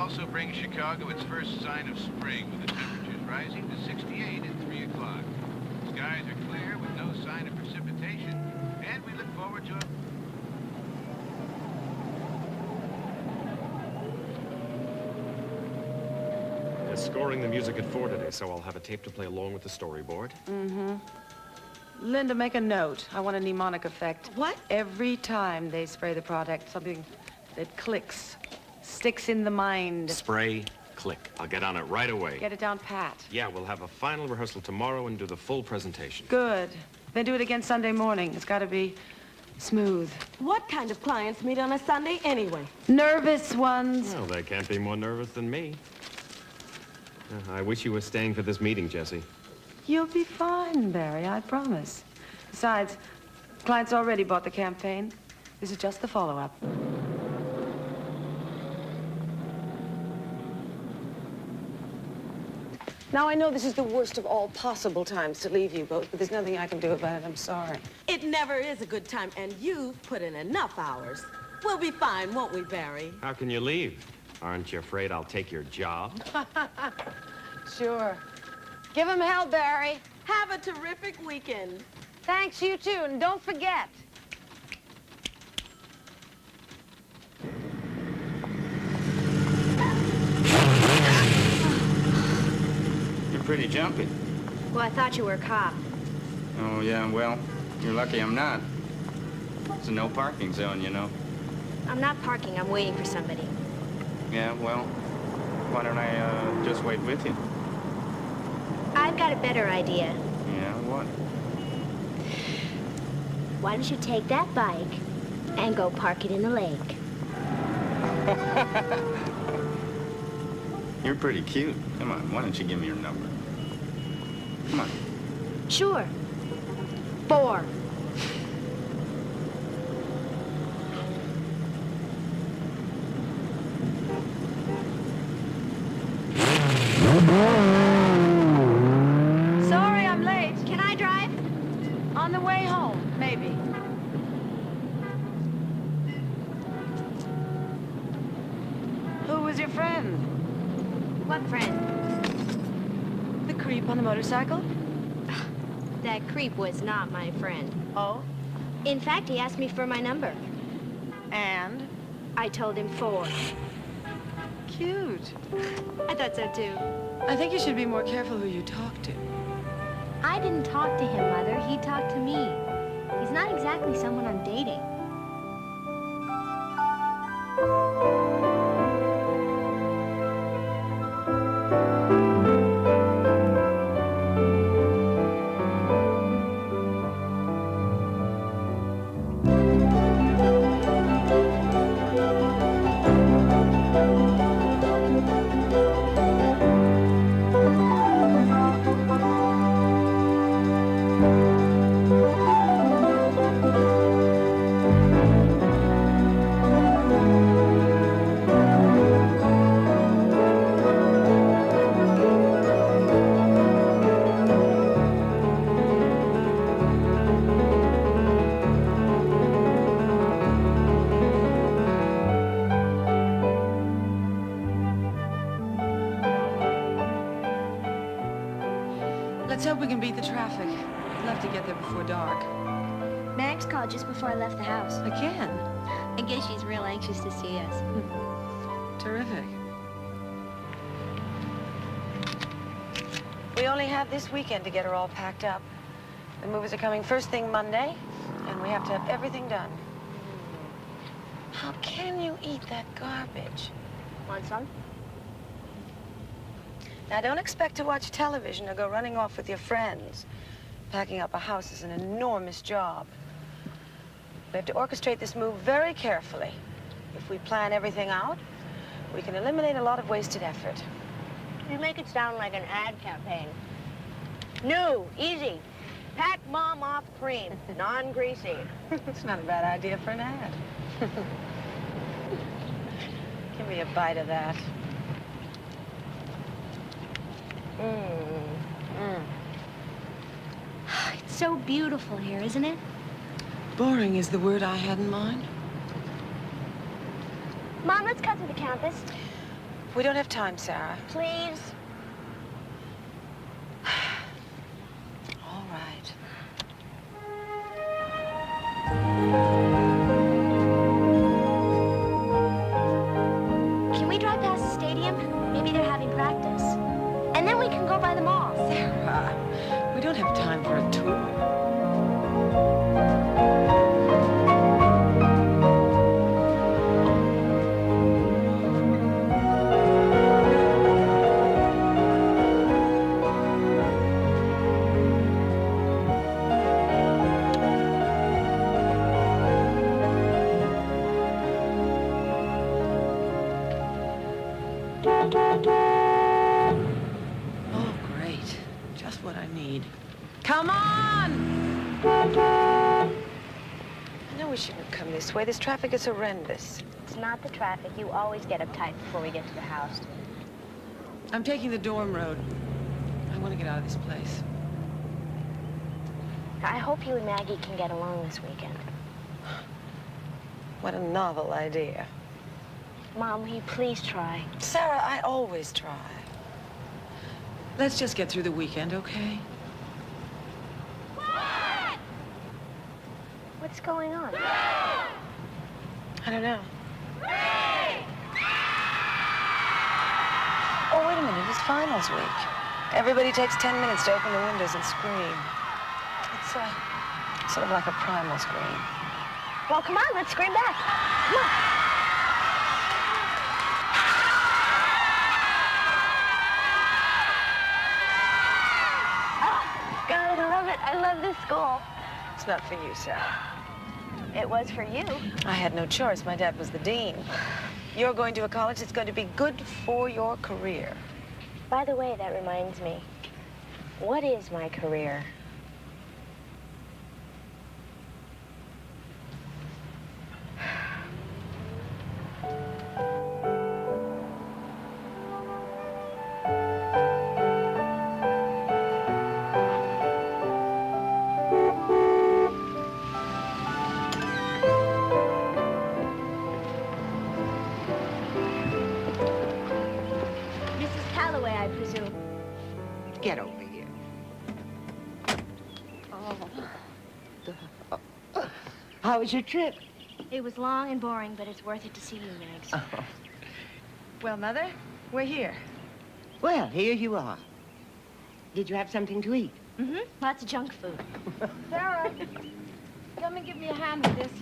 also brings Chicago its first sign of spring, with the temperatures rising to 68 at 3 o'clock. Skies are clear with no sign of precipitation, and we look forward to a... They're scoring the music at 4 today, so I'll have a tape to play along with the storyboard. Mm-hmm. Linda, make a note. I want a mnemonic effect. What? Every time they spray the product, something that clicks, sticks in the mind. Spray, click. I'll get on it right away. Get it down pat. Yeah, we'll have a final rehearsal tomorrow and do the full presentation. Good. Then do it again Sunday morning. It's got to be smooth. What kind of clients meet on a Sunday anyway? Nervous ones. Well, they can't be more nervous than me. I wish you were staying for this meeting, Jessie. You'll be fine, Barry, I promise. Besides, clients already bought the campaign. This is just the follow-up. Now, I know this is the worst of all possible times to leave you both, but there's nothing I can do about it. I'm sorry. It never is a good time, and you've put in enough hours. We'll be fine, won't we, Barry? How can you leave? Aren't you afraid I'll take your job? Sure. Give him hell, Barry. Have a terrific weekend. Thanks, you too, and don't forget. You're pretty jumpy. Well, I thought you were a cop. Oh, yeah, well, you're lucky I'm not. It's a no parking zone, you know. I'm not parking, I'm waiting for somebody. Yeah, well, why don't I just wait with you? I've got a better idea. Yeah, what? Why don't you take that bike and go park it in the lake? You're pretty cute. Come on, why don't you give me your number? Come on. Sure. 4. Sorry I'm late. Can I drive? On the way home, maybe. Who was your friend? What friend? The creep on the motorcycle? That creep was not my friend. Oh? In fact, he asked me for my number. And? I told him 4. Cute. I thought so, too. I think you should be more careful who you talk to. I didn't talk to him, Mother. He talked to me. He's not exactly someone I'm dating. Let's hope we can beat the traffic. I'd love to get there before dark. Max called just before I left the house. Again? I guess she's real anxious to see us. Terrific. We only have this weekend to get her all packed up. The movers are coming first thing Monday, and we have to have everything done. How can you eat that garbage? Want some? Now, don't expect to watch television or go running off with your friends. Packing up a house is an enormous job. We have to orchestrate this move very carefully. If we plan everything out, we can eliminate a lot of wasted effort. You make it sound like an ad campaign. New, easy. Pack Mom off cream, non-greasy. It's not a bad idea for an ad. Give me a bite of that. It's so beautiful here, isn't it? Boring is the word I had in mind. Mom, let's cut to the campus. We don't have time, Sarah. Please? All right. Can we drive past the stadium? Maybe they're having practice. And then we can go by the mall. Sarah, we don't have time for a tour. Oh, great. Just what I need. Come on! I know we shouldn't come this way. This traffic is horrendous. It's not the traffic. You always get uptight before we get to the house. I'm taking the dorm road. I want to get out of this place. I hope you and Maggie can get along this weekend. What a novel idea. Mom, will you please try? Sarah, I always try. Let's just get through the weekend, okay? What's going on? I don't know. Oh, wait a minute. It's finals week. Everybody takes 10 minutes to open the windows and scream. It's sort of like a primal scream. Well, come on, let's scream back. Come on. God, I love it. I love this school. It's not for you, Sarah. It was for you. I had no choice. My dad was the dean. You're going to a college that's going to be good for your career. By the way, that reminds me. What is my career? Mrs. Calloway, I presume. Get over here. How was your trip? It was long and boring, but it's worth it to see you, Megs. Oh. Well, Mother, we're here. Well, here you are. Did you have something to eat? Mm-hmm. Lots of junk food. Sarah, come and give me a hand with this.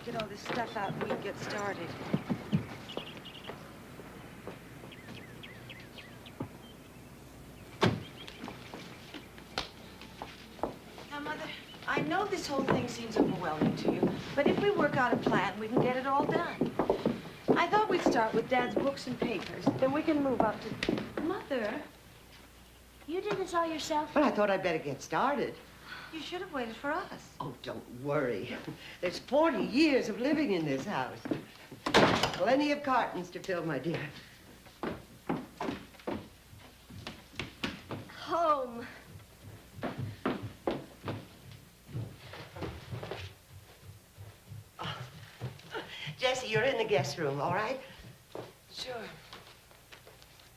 Get all this stuff out and we can get started. Now, Mother, I know this whole thing seems overwhelming to you, but if we work out a plan, we can get it all done. I thought we'd start with Dad's books and papers. Then we can move up to... Mother, You did this all yourself? Well, I thought I'd better get started. you should have waited for us. Oh, don't worry. There's 40 years of living in this house. Plenty of cartons to fill, my dear. Home. Jessie, you're in the guest room, all right? Sure.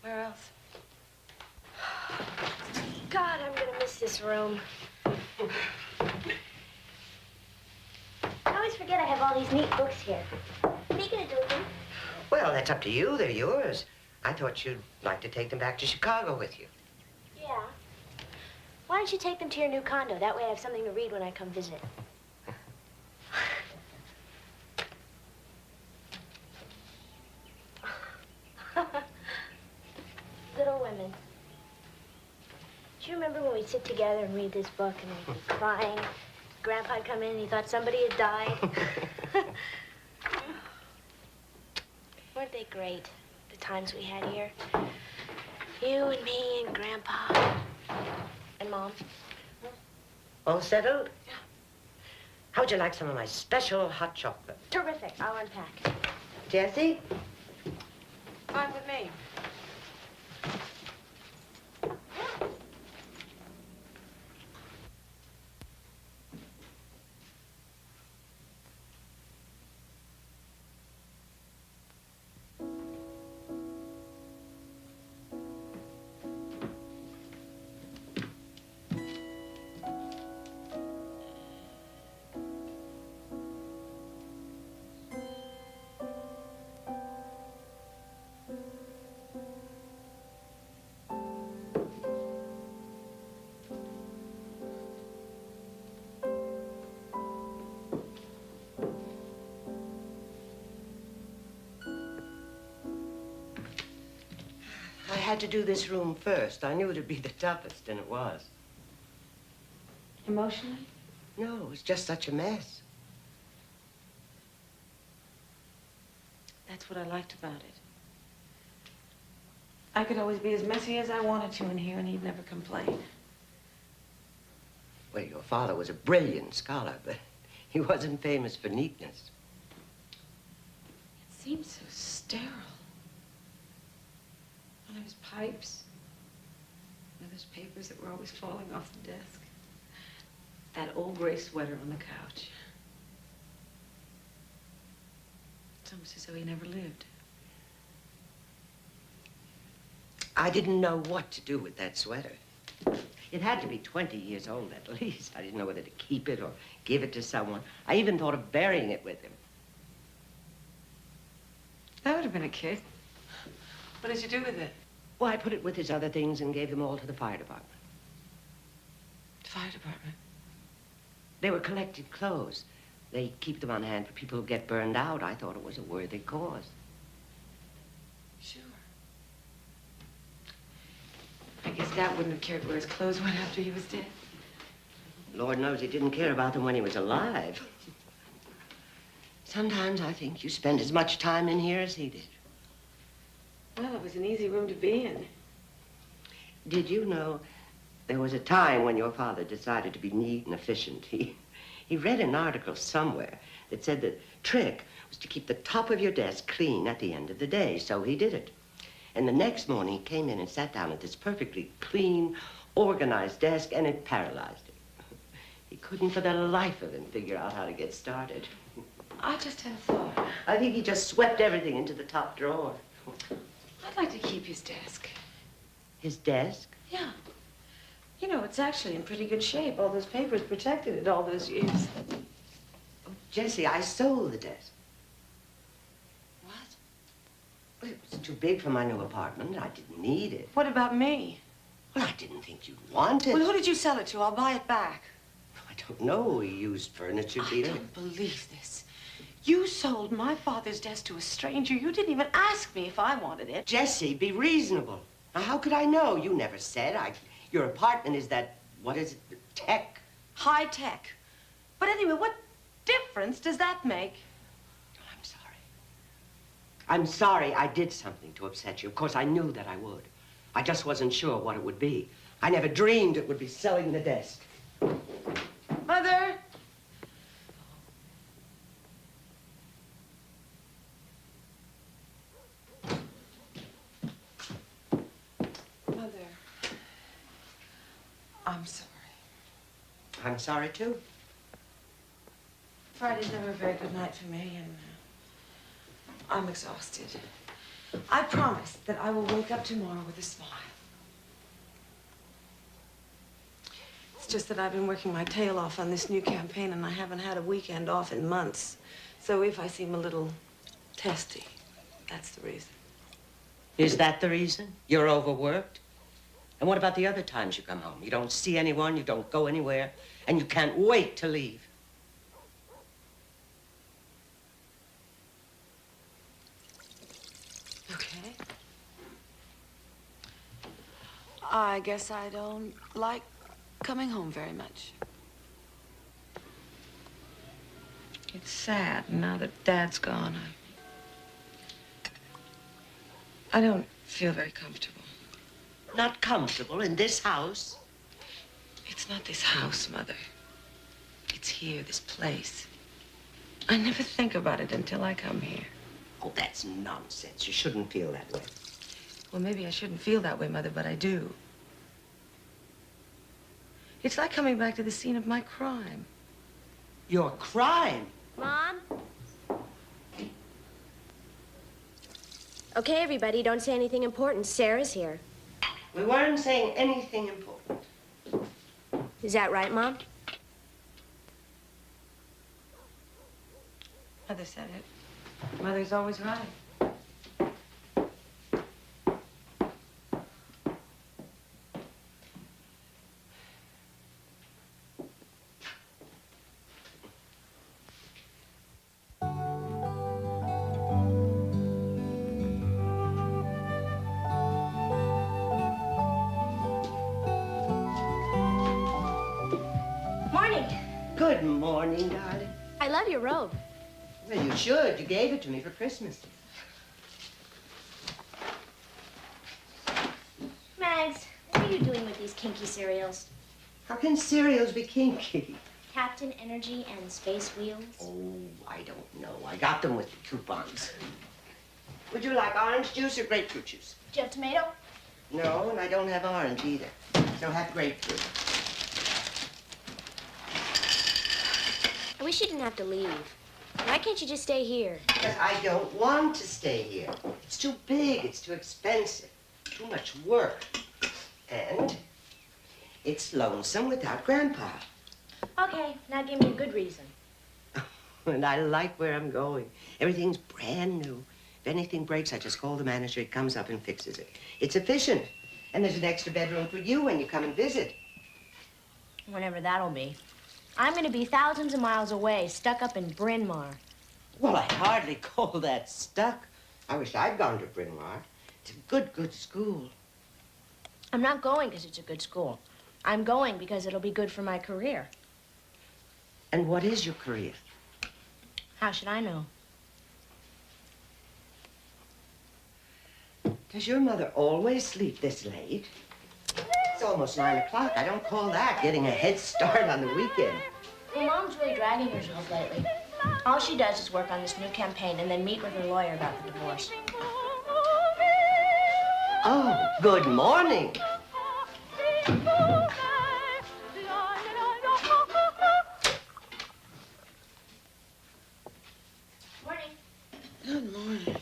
Where else? God, I'm gonna miss this room. I always forget I have all these neat books here. What are you gonna do with them? Well, that's up to you. They're yours. I thought you'd like to take them back to Chicago with you. Yeah. Why don't you take them to your new condo? That way I have something to read when I come visit. Little Women. Do you remember when we'd sit together and read this book and we'd be crying? Grandpa'd come in and he thought somebody had died. Weren't they great, the times we had here? You and me and Grandpa and Mom. All settled? Yeah. How would you like some of my special hot chocolate? Terrific. I'll unpack. Jessie? Fine with me. I had to do this room first. I knew it'd be the toughest, and it was. Emotionally? No, it was just such a mess. That's what I liked about it. I could always be as messy as I wanted to in here, and he'd never complain. Well, your father was a brilliant scholar, but he wasn't famous for neatness. It seemed so sterile. And there was pipes. And those papers that were always falling off the desk. That old gray sweater on the couch. It's almost as though he never lived. I didn't know what to do with that sweater. It had to be 20 years old at least. I didn't know whether to keep it or give it to someone. I even thought of burying it with him. That would have been a kick. What did you do with it? Well, I put it with his other things and gave them all to the fire department. The fire department. They were collected clothes. They keep them on hand for people who get burned out. I thought it was a worthy cause. Sure. I guess Dad wouldn't have cared where his clothes went after he was dead. Lord knows he didn't care about them when he was alive. Sometimes I think you spend as much time in here as he did. Well, it was an easy room to be in. Did you know there was a time when your father decided to be neat and efficient? He read an article somewhere that said the trick was to keep the top of your desk clean at the end of the day, so he did it. And the next morning, he came in and sat down at this perfectly clean, organized desk, and it paralyzed him. He couldn't for the life of him figure out how to get started. I just had a thought. I think he just swept everything into the top drawer. I'd like to keep his desk. His desk? Yeah. You know, it's actually in pretty good shape. All those papers protected it all those years. Oh, Jessie, I sold the desk. What? Well, it was too big for my new apartment. I didn't need it. What about me? Well, I didn't think you'd want it. Well, who did you sell it to? I'll buy it back. I don't know. He used furniture I dealer. don't believe this. You sold my father's desk to a stranger. You didn't even ask me if I wanted it. Jessie, be reasonable. Now, how could I know? You never said. Your apartment is that, what is it, tech? High tech. But anyway, what difference does that make? I'm sorry. I'm sorry I did something to upset you. Of course, I knew that I would. I just wasn't sure what it would be. I never dreamed it would be selling the desk. Mother! Mother. I'm sorry. I'm sorry, too. Friday's never a very good night for me, and I'm exhausted. I promise that I will wake up tomorrow with a smile. It's just that I've been working my tail off on this new campaign, and I haven't had a weekend off in months. So if I seem a little testy, that's the reason. Is that the reason? You're overworked? And what about the other times you come home? You don't see anyone, you don't go anywhere, and you can't wait to leave. Okay. I guess I don't like coming home very much. It's sad now that Dad's gone. I don't feel very comfortable. Not comfortable in this house? It's not this house, Mother. It's here, this place. I never think about it until I come here. Oh, that's nonsense. You shouldn't feel that way. Well, maybe I shouldn't feel that way, Mother, but I do. It's like coming back to the scene of my crime. Your crime? Mom? Okay, everybody, don't say anything important. Sarah's here. We weren't saying anything important. Is that right, Mom? Mother said it. Mother's always right. Good morning, darling. I love your robe. Well, you should. You gave it to me for Christmas. Mags, what are you doing with these kinky cereals? How can cereals be kinky? Captain Energy and Space Wheels? Oh, I don't know. I got them with the coupons. Would you like orange juice or grapefruit juice? Do you have tomato? No, and I don't have orange either. So have grapefruit. I wish you didn't have to leave. Why can't you just stay here? Because I don't want to stay here. It's too big. It's too expensive. Too much work. And it's lonesome without Grandpa. Okay, now give me a good reason. And I like where I'm going. Everything's brand new. If anything breaks, I just call the manager. He comes up and fixes it. It's efficient. And there's an extra bedroom for you when you come and visit. Whenever that'll be. I'm gonna be thousands of miles away, stuck up in Bryn Mawr. Well, I hardly call that stuck. I wish I'd gone to Bryn Mawr. It's a good school. I'm not going because it's a good school. I'm going because it'll be good for my career. And what is your career? How should I know? Does your mother always sleep this late? It's almost 9 o'clock. I don't call that getting a head start on the weekend. Well, Mom's really dragging herself lately. All she does is work on this new campaign and then meet with her lawyer about the divorce. Oh, good morning. Morning. Good morning.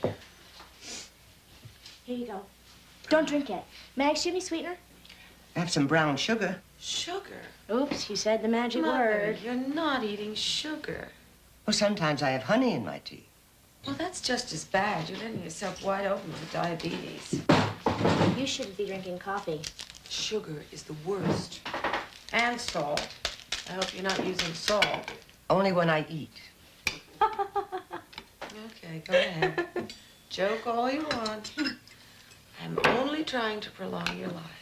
Here you go. Don't drink yet. Mags, give me sweetener. Have some brown sugar. Sugar? Oops, you said the magic Mother, word. you're not eating sugar. Well, sometimes I have honey in my tea. Well, that's just as bad. You're letting yourself wide open for diabetes. You shouldn't be drinking coffee. Sugar is the worst. And salt. I hope you're not using salt. Only when I eat. Okay, go ahead. Joke all you want. I'm only trying to prolong your lives.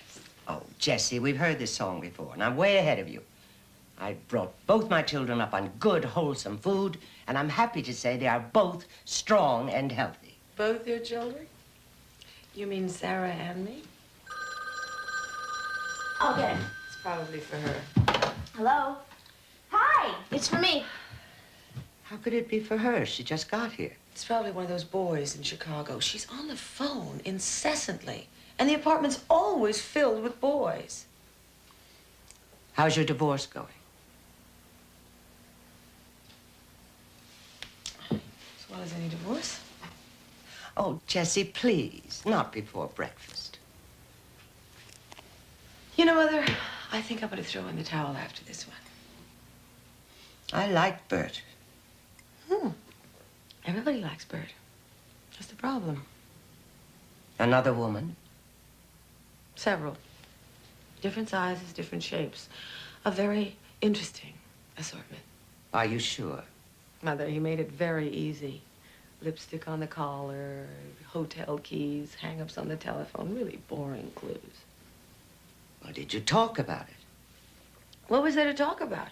Oh, Jessie, we've heard this song before, and I'm way ahead of you. I brought both my children up on good, wholesome food, and I'm happy to say they are both strong and healthy. Both your children? You mean Sarah and me? I'll get it. It's probably for her. Hello? Hi, it's for me. How could it be for her? She just got here. It's probably one of those boys in Chicago. She's on the phone incessantly. And the apartment's always filled with boys. How's your divorce going? As well as any divorce. Oh, Jessie, please, not before breakfast. You know, Mother, I think I'm going to throw in the towel after this one. I like Bert. Everybody likes Bert. That's the problem. Another woman? Several. Different sizes, different shapes. A very interesting assortment. Are you sure? Mother, he made it very easy. Lipstick on the collar, hotel keys, hang-ups on the telephone. Really boring clues. Well, did you talk about it? What was there to talk about?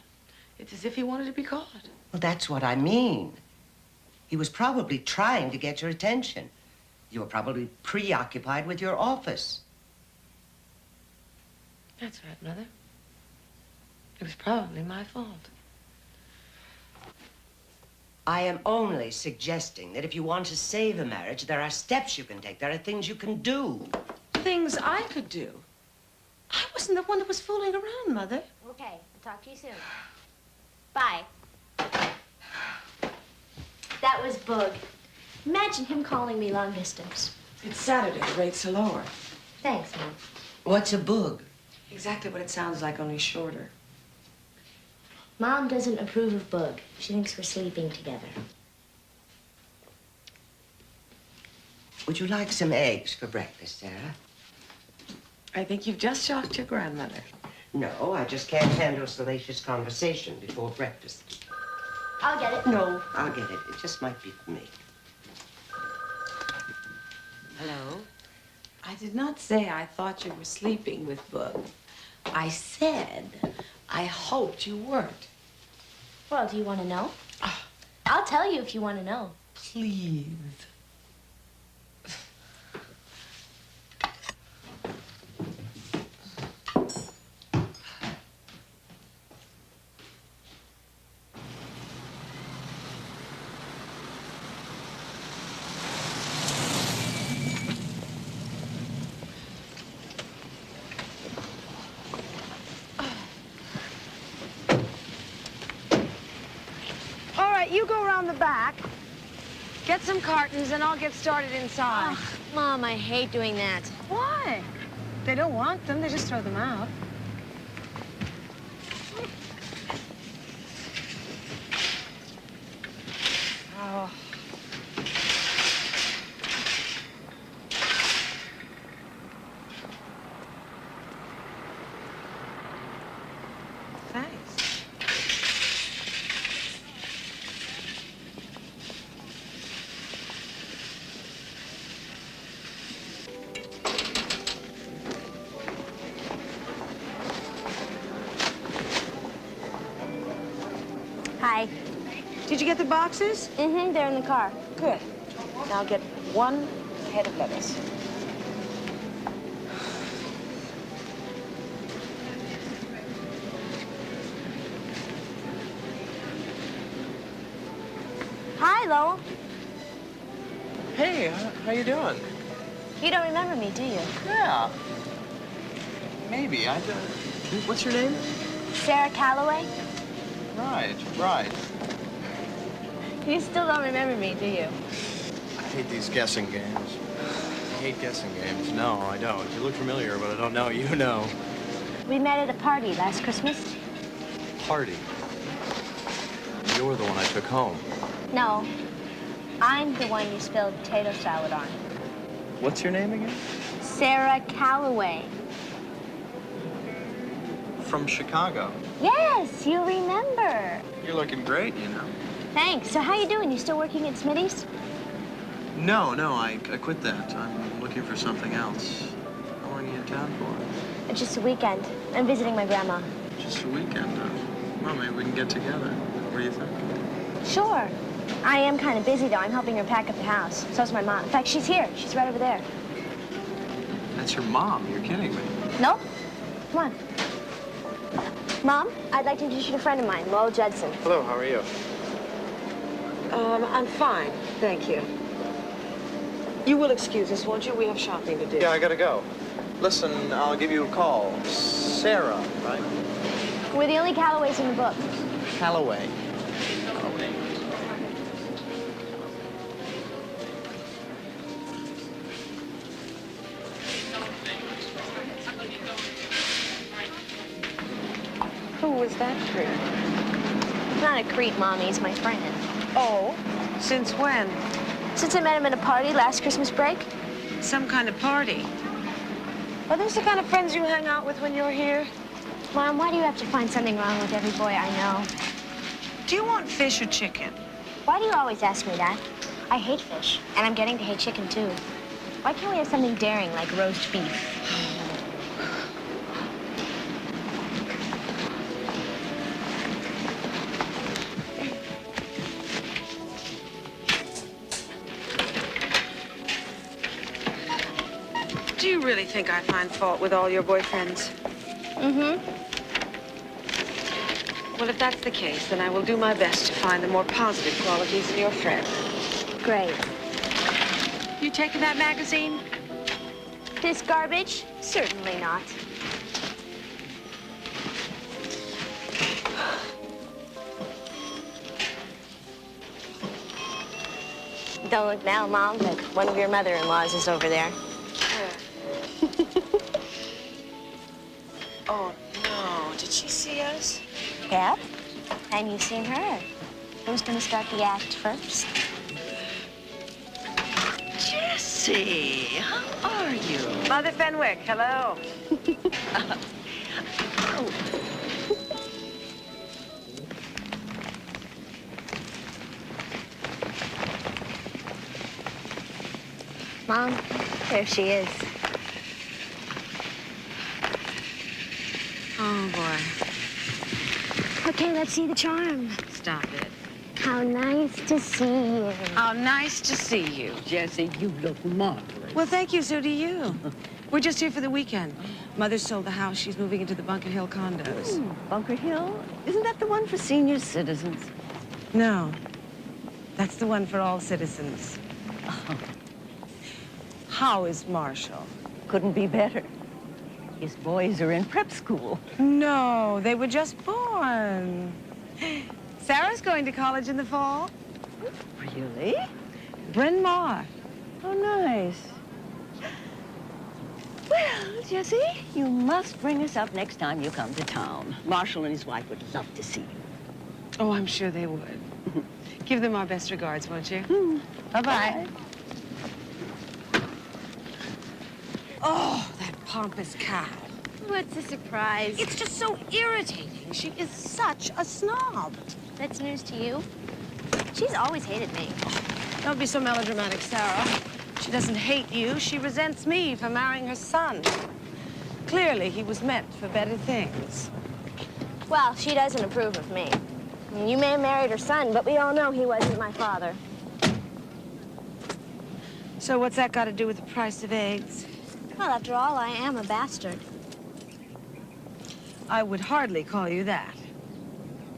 It's as if he wanted to be caught. Well, that's what I mean. He was probably trying to get your attention. You were probably preoccupied with your office. That's right, Mother. It was probably my fault. I am only suggesting that if you want to save a marriage, there are steps you can take. There are things you can do. Things I could do. I wasn't the one that was fooling around, Mother. Okay, I'll talk to you soon. Bye. That was Boog. Imagine him calling me long distance. It's Saturday. The rates are lower. Thanks, Mom. What's a boog? Exactly what it sounds like, only shorter. Mom doesn't approve of Boog. She thinks we're sleeping together. Would you like some eggs for breakfast, Sarah? I think you've just shocked your grandmother. No, I just can't handle salacious conversation before breakfast. I'll get it. No, I'll get it. It just might be for me. Hello? I did not say I thought you were sleeping with Boog. I said I hoped you weren't. Well, do you want to know? I'll tell you if you want to know. Please. All right, you go around the back. Get some cartons, and I'll get started inside. Oh, Mom, I hate doing that. Why? They don't want them. They just throw them out. Oh. Thanks. Hi. Did you get the boxes? Mm-hmm, they're in the car. Good. Now get one head of lettuce. Hi, Lowell. Hey, how you doing? You don't remember me, do you? Yeah. Maybe. What's your name? Sarah Calloway? Right. You still don't remember me, do you? I hate these guessing games. I hate guessing games. No, I don't. You look familiar, but I don't know. You know. We met at a party last Christmas. Party. You're the one I took home. No, I'm the one you spilled potato salad on. What's your name again? Sarah Calloway. From Chicago. Yes, you remember. You're looking great, you know. Thanks. So how you doing? You still working at Smitty's? No, I quit that. I'm looking for something else. How long are you in town for? Just a weekend. I'm visiting my grandma. Just a weekend. Well, maybe we can get together. What do you think? Sure. I am kind of busy, though. I'm helping her pack up the house. So's my mom. In fact, she's here. She's right over there. That's your mom. You're kidding me. No? Come on. Mom, I'd like to introduce you to a friend of mine, Lowell Judson. Hello, how are you? I'm fine, thank you. You will excuse us, won't you? We have shopping to do. Yeah, I gotta go. Listen, I'll give you a call. Sarah, right? We're the only Callaways in the book. Calloway. Who was that creep? He's not a creep, Mommy. He's my friend. Oh, since when? Since I met him at a party last Christmas break. Some kind of party. Are those the kind of friends you hang out with when you're here? Mom, why do you have to find something wrong with every boy I know? Do you want fish or chicken? Why do you always ask me that? I hate fish, and I'm getting to hate chicken, too. Why can't we have something daring like roast beef? Do you really think I find fault with all your boyfriends? Mm-hmm. Well, if that's the case, then I will do my best to find the more positive qualities in your friend. Great. You taking that magazine? This garbage? Certainly not. Don't look now, Mom, but one of your mother-in-laws is over there. Oh, no. Did she see us? Yep. And you've seen her. Who's gonna start the act first? Jessie, how are you? Mother Fenwick, hello. Mom, there she is. Oh, boy. Okay, let's see the charm. stop it. How nice to see you. How nice to see you. Jessie, you look marvelous. Well, thank you, so do you. We're just here for the weekend. Mother sold the house. She's moving into the Bunker Hill condos. Bunker Hill? Isn't that the one for senior citizens? No. That's the one for all citizens. How is Marshall? Couldn't be better. His boys are in prep school. No, they were just born. Sarah's going to college in the fall. Really? Bryn Mawr. Oh, nice. Well, Jessie, you must bring us up next time you come to town. Marshall and his wife would love to see you. Oh, I'm sure they would. Give them our best regards, won't you? Bye-bye. Oh, that pompous cow. What's a surprise? It's just so irritating. She is such a snob. That's news to you. She's always hated me. Don't be so melodramatic, Sarah. She doesn't hate you. She resents me for marrying her son. Clearly, he was meant for better things. Well, she doesn't approve of me. I mean, you may have married her son, but we all know he wasn't my father. So what's that got to do with the price of eggs? Well, after all, I am a bastard. I would hardly call you that.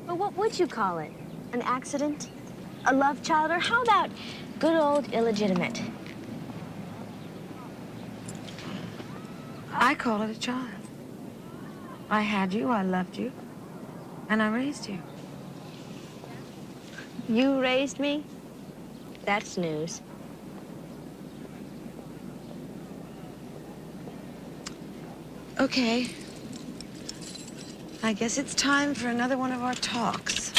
Well, what would you call it? An accident? A love child? Or how about good old illegitimate? I call it a child. I had you, I loved you, and I raised you. You raised me? That's news. Okay. I guess it's time for another one of our talks.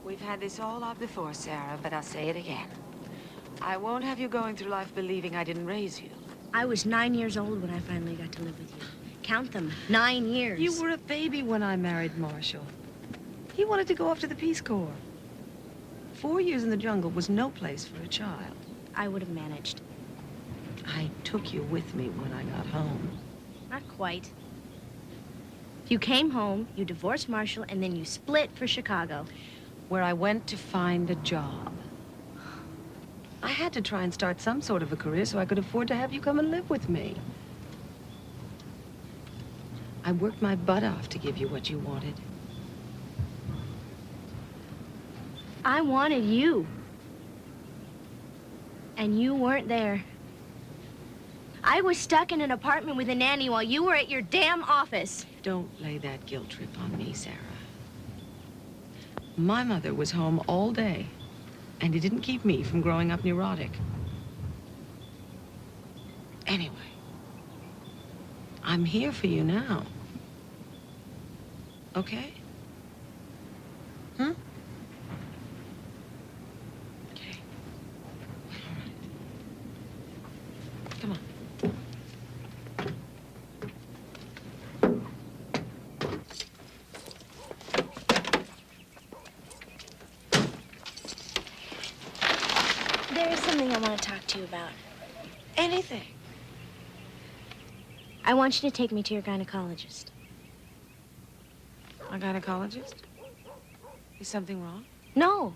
We've had this all out before, Sarah, but I'll say it again. I won't have you going through life believing I didn't raise you. I was 9 years old when I finally got to live with you. Count them. 9 years. You were a baby when I married Marshall. He wanted to go off to the Peace Corps. 4 years in the jungle was no place for a child. I would have managed. I took you with me when I got home. Not quite. You came home, you divorced Marshall, and then you split for Chicago. Where I went to find a job. I had to try and start some sort of a career so I could afford to have you come and live with me. I worked my butt off to give you what you wanted. I wanted you. And you weren't there. I was stuck in an apartment with a nanny while you were at your damn office. Don't lay that guilt trip on me, Sarah. My mother was home all day, and it didn't keep me from growing up neurotic. Anyway, I'm here for you now. Okay? Hmm? Okay. All right. Come on. There is something I want to talk to you about. Anything. I want you to take me to your gynecologist. A gynecologist? Is something wrong? No,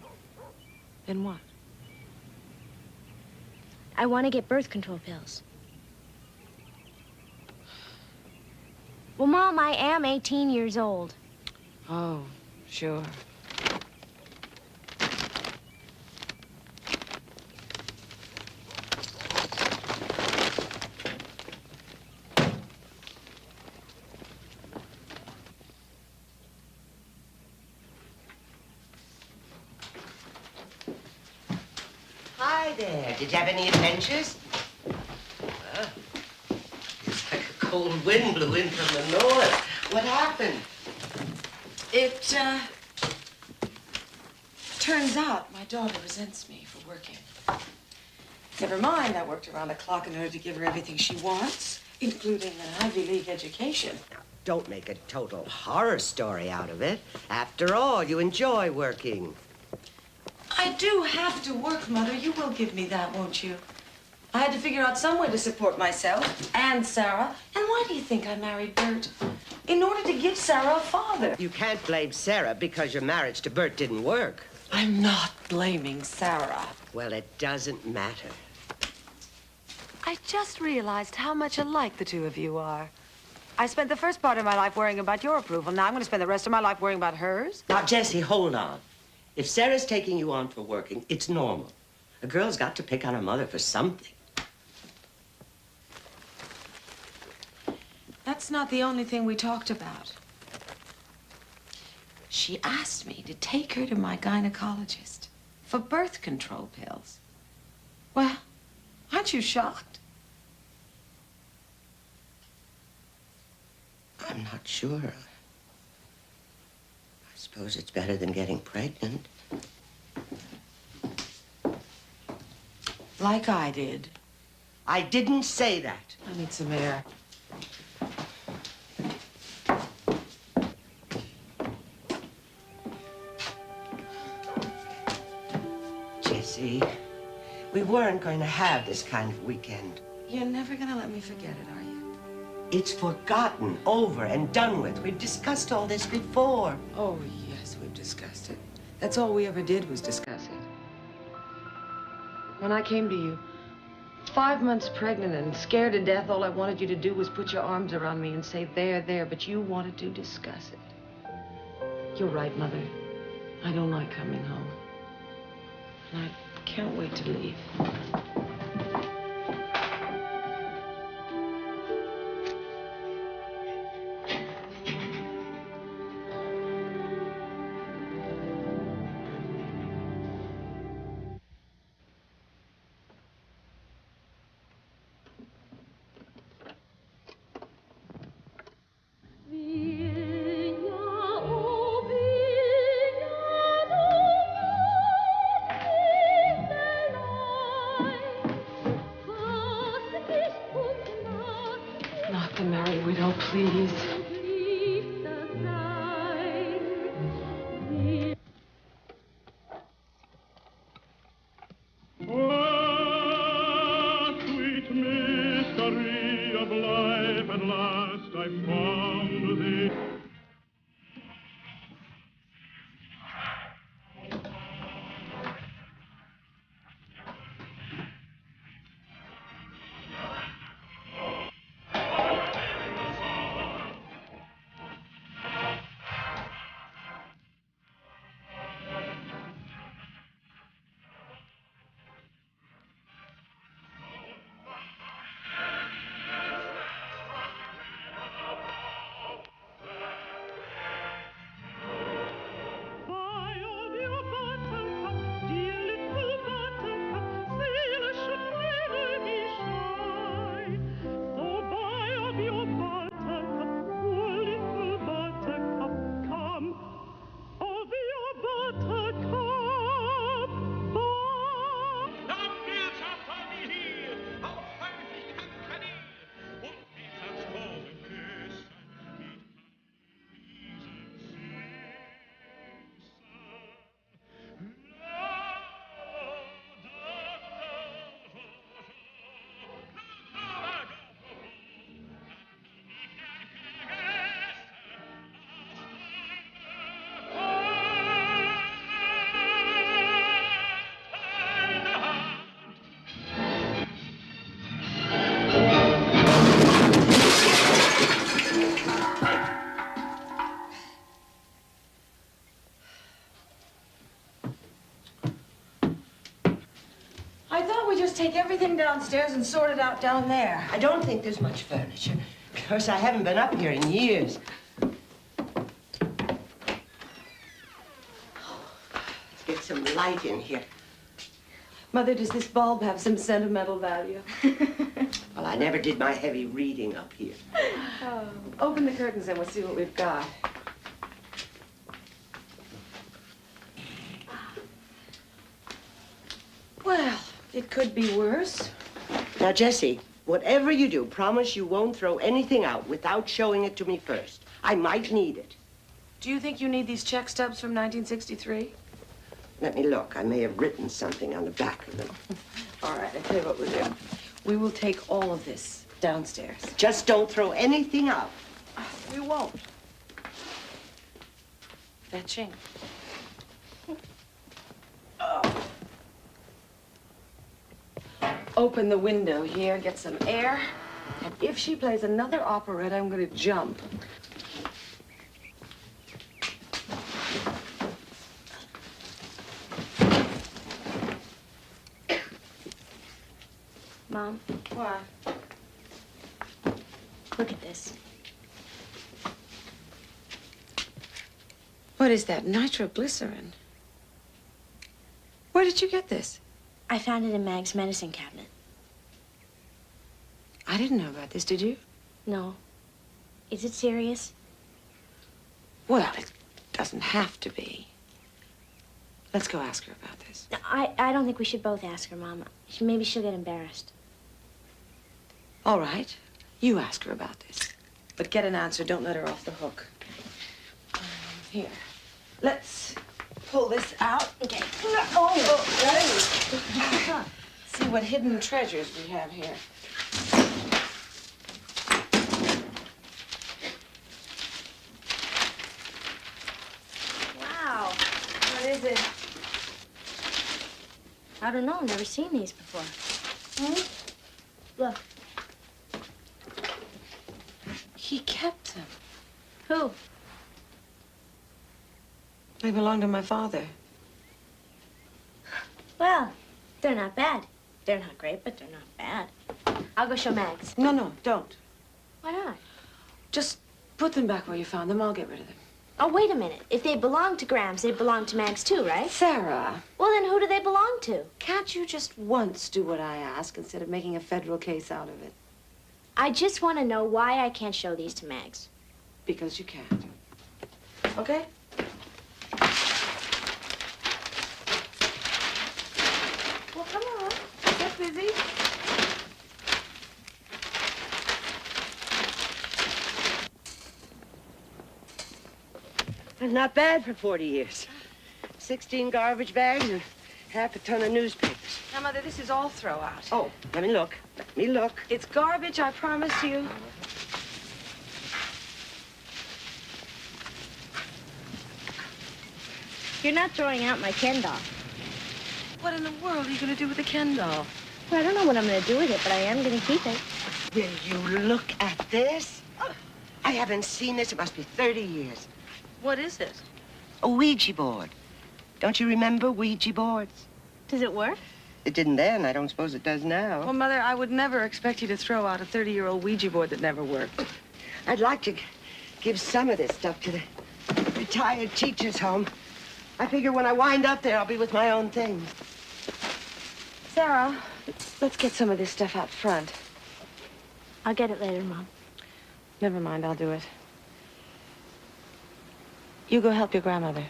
Then what? I want to get birth control pills. Well, Mom, I am 18 years old. Oh, sure. Hi there. Did you have any adventures? It's like a cold wind blew in from the north. What happened? It, turns out my daughter resents me for working. Never mind, I worked around the clock in order to give her everything she wants, including an Ivy League education. Now, don't make a total horror story out of it. After all, you enjoy working. I do have to work, Mother. You will give me that, won't you? I had to figure out some way to support myself and Sarah. And why do you think I married Bert? In order to give Sarah a father. You can't blame Sarah because your marriage to Bert didn't work. I'm not blaming Sarah. Well, it doesn't matter. I just realized how much alike the two of you are. I spent the first part of my life worrying about your approval. Now I'm going to spend the rest of my life worrying about hers. Now, Jessie, hold on. If Sarah's taking you on for working, it's normal. A girl's got to pick on her mother for something. That's not the only thing we talked about. She asked me to take her to my gynecologist for birth control pills. Well, aren't you shocked? I'm not sure. I suppose it's better than getting pregnant. Like I did. I didn't say that. I need some air. Jessie, we weren't going to have this kind of weekend. You're never gonna let me forget it, are you? It's forgotten, over and done with. We've discussed all this before. Oh, yes, we've discussed it. That's all we ever did was discuss it. When I came to you, 5 months pregnant and scared to death, all I wanted you to do was put your arms around me and say, there, but you wanted to discuss it. You're right, Mother. I don't like coming home. And I can't wait to leave. Not the merry widow, please. Ah, sweet mystery of life, at last I found thee. Take everything downstairs and sort it out down there. I don't think there's much furniture. Of course, I haven't been up here in years. Let's get some light in here. Mother, does this bulb have some sentimental value? Well, I never did my heavy reading up here. Oh, open the curtains and we'll see what we've got. Well, it could be worse. Now, Jessie, whatever you do, promise you won't throw anything out without showing it to me first. I might need it. Do you think you need these check stubs from 1963? Let me look. I may have written something on the back of them. All right, I'll tell you what we'll do. We will take all of this downstairs. Just don't throw anything out. We won't. Fetching. Oh. Open the window here, get some air. And if she plays another operetta, I'm going to jump. Mom, What? look at this. What is that? Nitroglycerin? Where did you get this? I found it in Mag's medicine cabinet. I didn't know about this, did you? No. Is it serious? Well, it doesn't have to be. Let's go ask her about this. I don't think we should both ask her, Mom. Maybe she'll get embarrassed. All right. You ask her about this. But get an answer. Don't let her off the hook. Here. Let's pull this out. Okay. Oh, see what hidden treasures we have here. Wow. What is it? I don't know. I've never seen these before. Look. He kept them. Who? They belong to my father. Well, they're not bad. They're not great, but they're not bad. I'll go show Mags. No, don't. Why not? Just put them back where you found them. I'll get rid of them. Oh, wait a minute. If they belong to Grams, they belong to Mags too, right? Sarah, Well, then who do they belong to? can't you just once do what I ask instead of making a federal case out of it? I just want to know why I can't show these to Mags. Because you can't. Okay? Well, come on. Get busy. Not bad for 40 years. 16 garbage bags and half a ton of newspapers. Now, Mother, this is all throw out. Oh, let me look. Let me look. It's garbage, I promise you. You're not throwing out my Ken doll. What in the world are you going to do with the Ken doll? Well, I don't know what I'm going to do with it, but I am going to keep it. Will you look at this? I haven't seen this. It must be 30 years. What is it? A Ouija board. Don't you remember Ouija boards? Does it work? It didn't then. I don't suppose it does now. Well, Mother, I would never expect you to throw out a 30-year-old Ouija board that never worked. I'd like to give some of this stuff to the retired teacher's home. I figure when I wind up there, I'll be with my own things. Sarah, let's get some of this stuff out front. I'll get it later, Mom. Never mind, I'll do it. You go help your grandmother.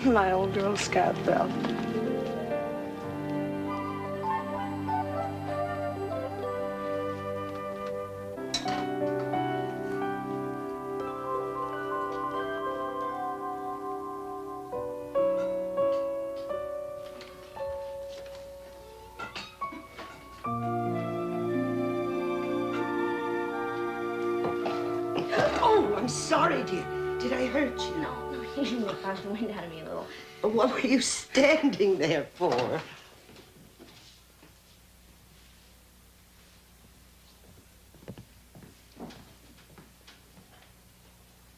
My old Girl Scout belt. Oh, I'm sorry, dear. Did I hurt you? No, you knocked the wind out of me a little. What were you standing there for?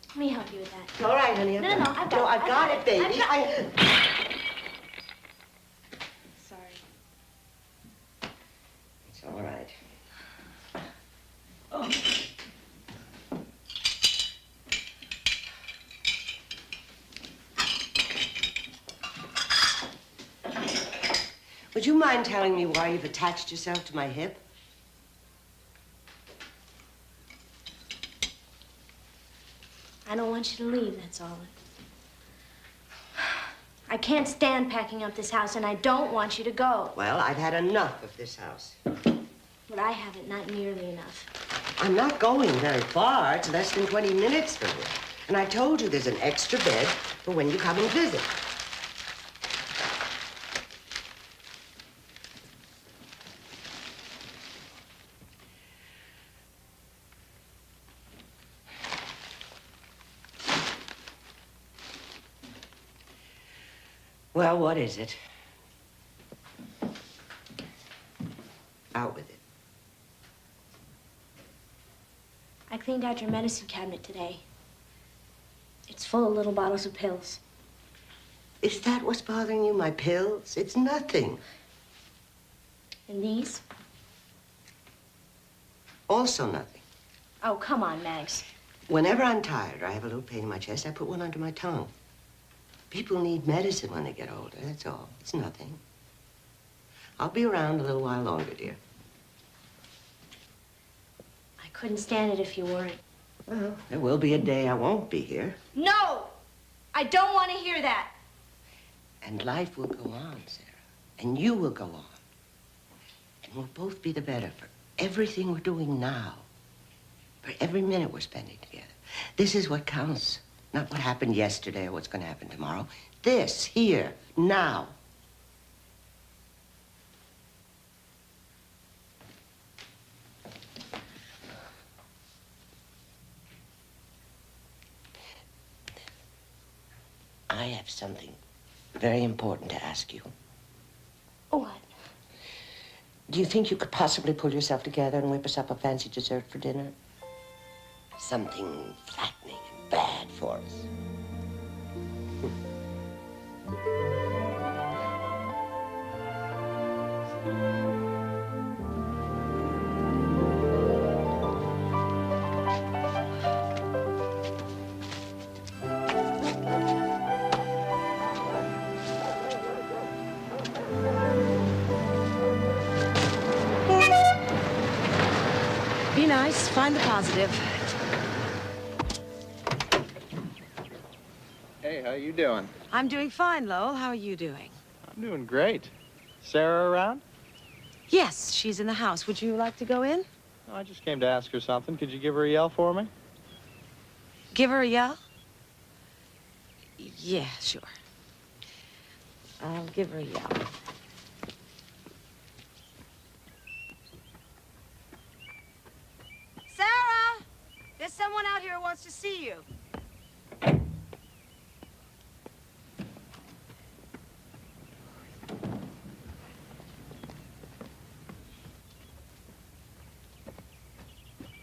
Let me help you with that. All right, honey. No, I've got it. No, I've got it, baby. Sorry. It's all right. Oh. Would you mind telling me why you've attached yourself to my hip? I don't want you to leave, that's all. I can't stand packing up this house, and I don't want you to go. Well, I've had enough of this house. But I haven't, not nearly enough. I'm not going very far. It's less than 20 minutes from here. And I told you there's an extra bed for when you come and visit. Well, what is it? Out with it. I cleaned out your medicine cabinet today. It's full of little bottles of pills. Is that what's bothering you, my pills? It's nothing. And these? Also nothing. Oh, come on, Mags. Whenever I'm tired or I have a little pain in my chest, I put one under my tongue. People need medicine when they get older, that's all. It's nothing. I'll be around a little while longer, dear. I couldn't stand it if you weren't. Well, there will be a day I won't be here. No! I don't want to hear that. And life will go on, Sarah. And you will go on. And we'll both be the better for everything we're doing now. For every minute we're spending together. This is what counts. Not what happened yesterday or what's going to happen tomorrow. This, here, now. I have something very important to ask you. What? Do you think you could possibly pull yourself together and whip us up a fancy dessert for dinner? Something fattening and bad for us. Be nice, find the positive. Hey, how you doing? I'm doing fine, Lowell. How are you doing? I'm doing great. Sarah around? Yes, she's in the house. Would you like to go in? Oh, I just came to ask her something. Could you give her a yell for me? Give her a yell? Yeah, sure. I'll give her a yell. Sarah! There's someone out here who wants to see you.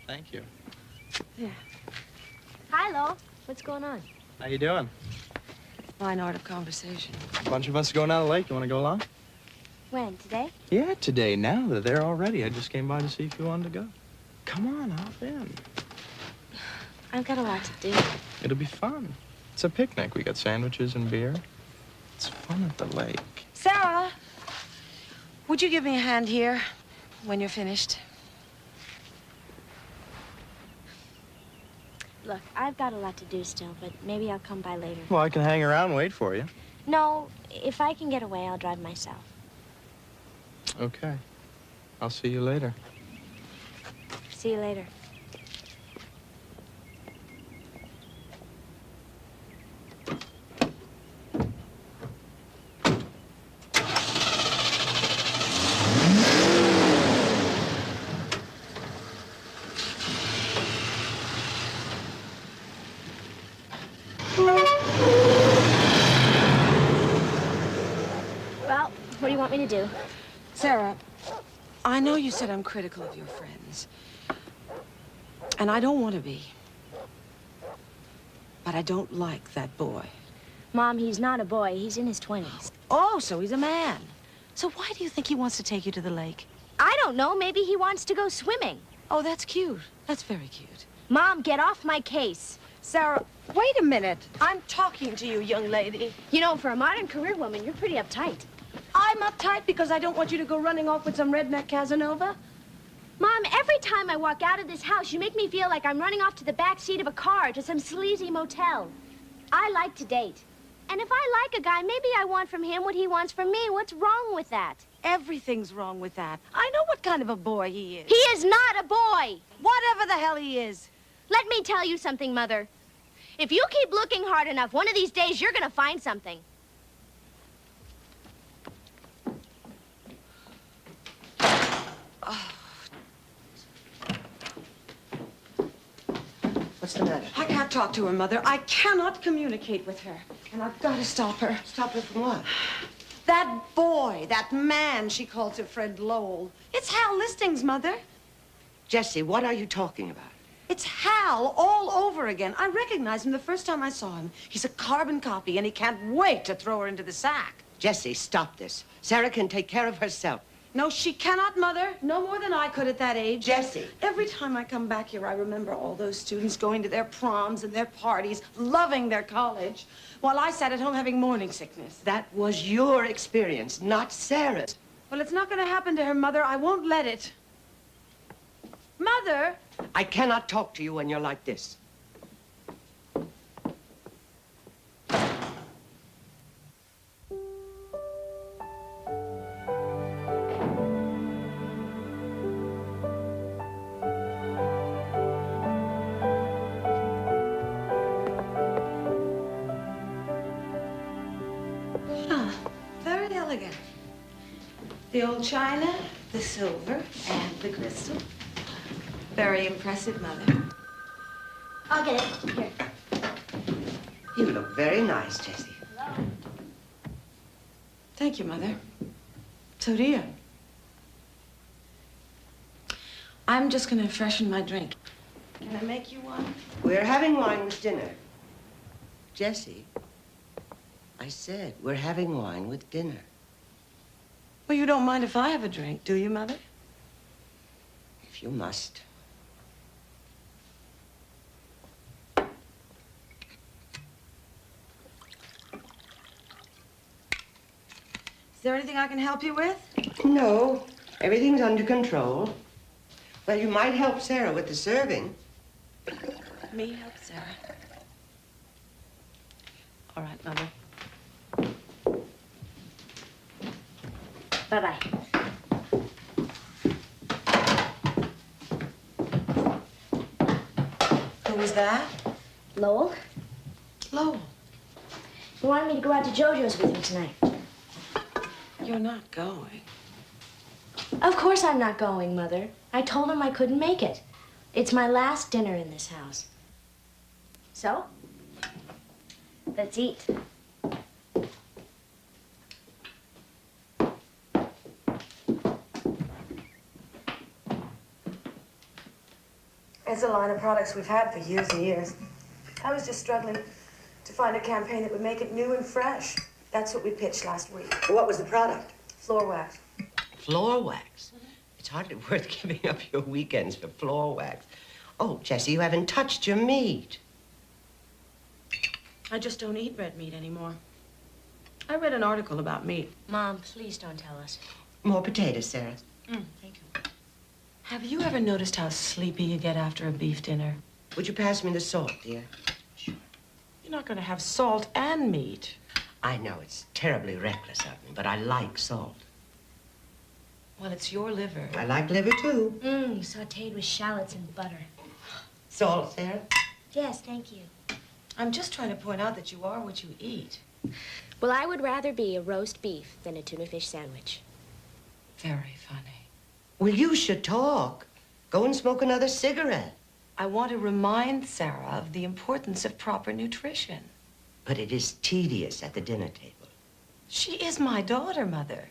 Thank you. Yeah. Hi, Lo. What's going on? How you doing? Fine art of conversation. A bunch of us going down the lake. You want to go along? When? Today? Yeah, today. Now they're there already. I just came by to see if you wanted to go. Come on, hop in. I've got a lot to do. It'll be fun. It's a picnic. We got sandwiches and beer. It's fun at the lake. Sarah, would you give me a hand here when you're finished? Look, I've got a lot to do still, but maybe I'll come by later. Well, I can hang around and wait for you. No, if I can get away, I'll drive myself. Okay. I'll see you later. See you later. Well, what do you want me to do? Sarah, I know you said I'm critical of your friends. And I don't want to be. But I don't like that boy. Mom, he's not a boy. He's in his 20s. Oh, so he's a man. So why do you think he wants to take you to the lake? I don't know. Maybe he wants to go swimming. Oh, that's cute. That's very cute. Mom, get off my case. Sarah, wait a minute. I'm talking to you, young lady. You know, for a modern career woman, you're pretty uptight. I'm uptight because I don't want you to go running off with some redneck Casanova. Mom, every time I walk out of this house, you make me feel like I'm running off to the back seat of a car to some sleazy motel. I like to date. And if I like a guy, maybe I want from him what he wants from me. What's wrong with that? Everything's wrong with that. I know what kind of a boy he is. He is not a boy. Whatever the hell he is. Let me tell you something, Mother. If you keep looking hard enough, one of these days you're gonna find something. What's the matter? I can't talk to her, Mother. I cannot communicate with her. And I've got to stop her. Stop her from what? That boy, that man, she calls her Fred Lowell. It's Hal Listings, Mother. Jessie, what are you talking about? It's Hal all over again. I recognized him the first time I saw him. He's a carbon copy, and he can't wait to throw her into the sack. Jessie, stop this. Sarah can take care of herself. No, she cannot, Mother. No more than I could at that age. Jessie. Every time I come back here, I remember all those students going to their proms and their parties, loving their college, while I sat at home having morning sickness. That was your experience, not Sarah's. Well, it's not going to happen to her, Mother. I won't let it. Mother! I cannot talk to you when you're like this. Very elegant. The old china, the silver, and the crystal. Very impressive, Mother. I'll get it. Here. You look very nice, Jessie. Thank you, Mother. So do you. I'm just going to freshen my drink. Can I make you one? We're having wine with dinner. Jessie, I said we're having wine with dinner. Well, you don't mind if I have a drink, do you, Mother? If you must. Is there anything I can help you with? No, everything's under control. Well, you might help Sarah with the serving. Me help Sarah. All right, Mother. Bye-bye. Who was that? Lowell? Lowell. He wanted me to go out to JoJo's with him tonight. You're not going. Of course I'm not going, Mother. I told him I couldn't make it. It's my last dinner in this house. So, let's eat. It's a line of products we've had for years and years. I was just struggling to find a campaign that would make it new and fresh. That's what we pitched last week. What was the product? Floor wax. Floor wax. It's hardly worth giving up your weekends for floor wax. Oh, Jessie, you haven't touched your meat. I just don't eat red meat anymore. I read an article about meat. Mom, please don't tell us. More potatoes, Sarah. Thank you. Have you ever noticed how sleepy you get after a beef dinner? Would you pass me the salt, dear? You're not going to have salt and meat. I know it's terribly reckless of me, but I like salt. Well, it's your liver. I like liver, too. Sauteed with shallots and butter. Salt, Sarah? Yes, thank you. I'm just trying to point out that you are what you eat. Well, I would rather be a roast beef than a tuna fish sandwich. Very funny. Well, you should talk. Go and smoke another cigarette. I want to remind Sarah of the importance of proper nutrition. But it is tedious at the dinner table. She is my daughter, Mother.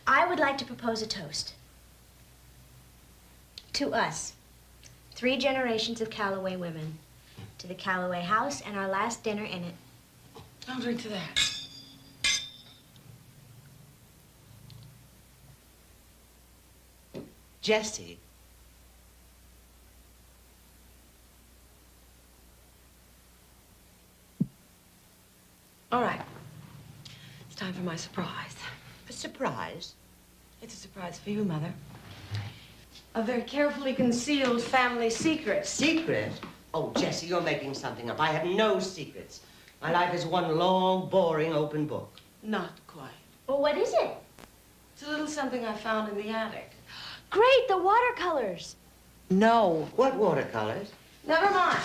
I would like to propose a toast. To us, 3 generations of Calloway women. To the Calloway house and our last dinner in it. I'll drink to that. Jessie. All right. It's time for my surprise. A surprise? It's a surprise for you, Mother. A very carefully concealed family secret. Secret? Oh, Jessie, you're making something up. I have no secrets. My life is one long, boring, open book. Not quite. Well, what is it? It's a little something I found in the attic. Great, the watercolors. No. What watercolors? Never mind.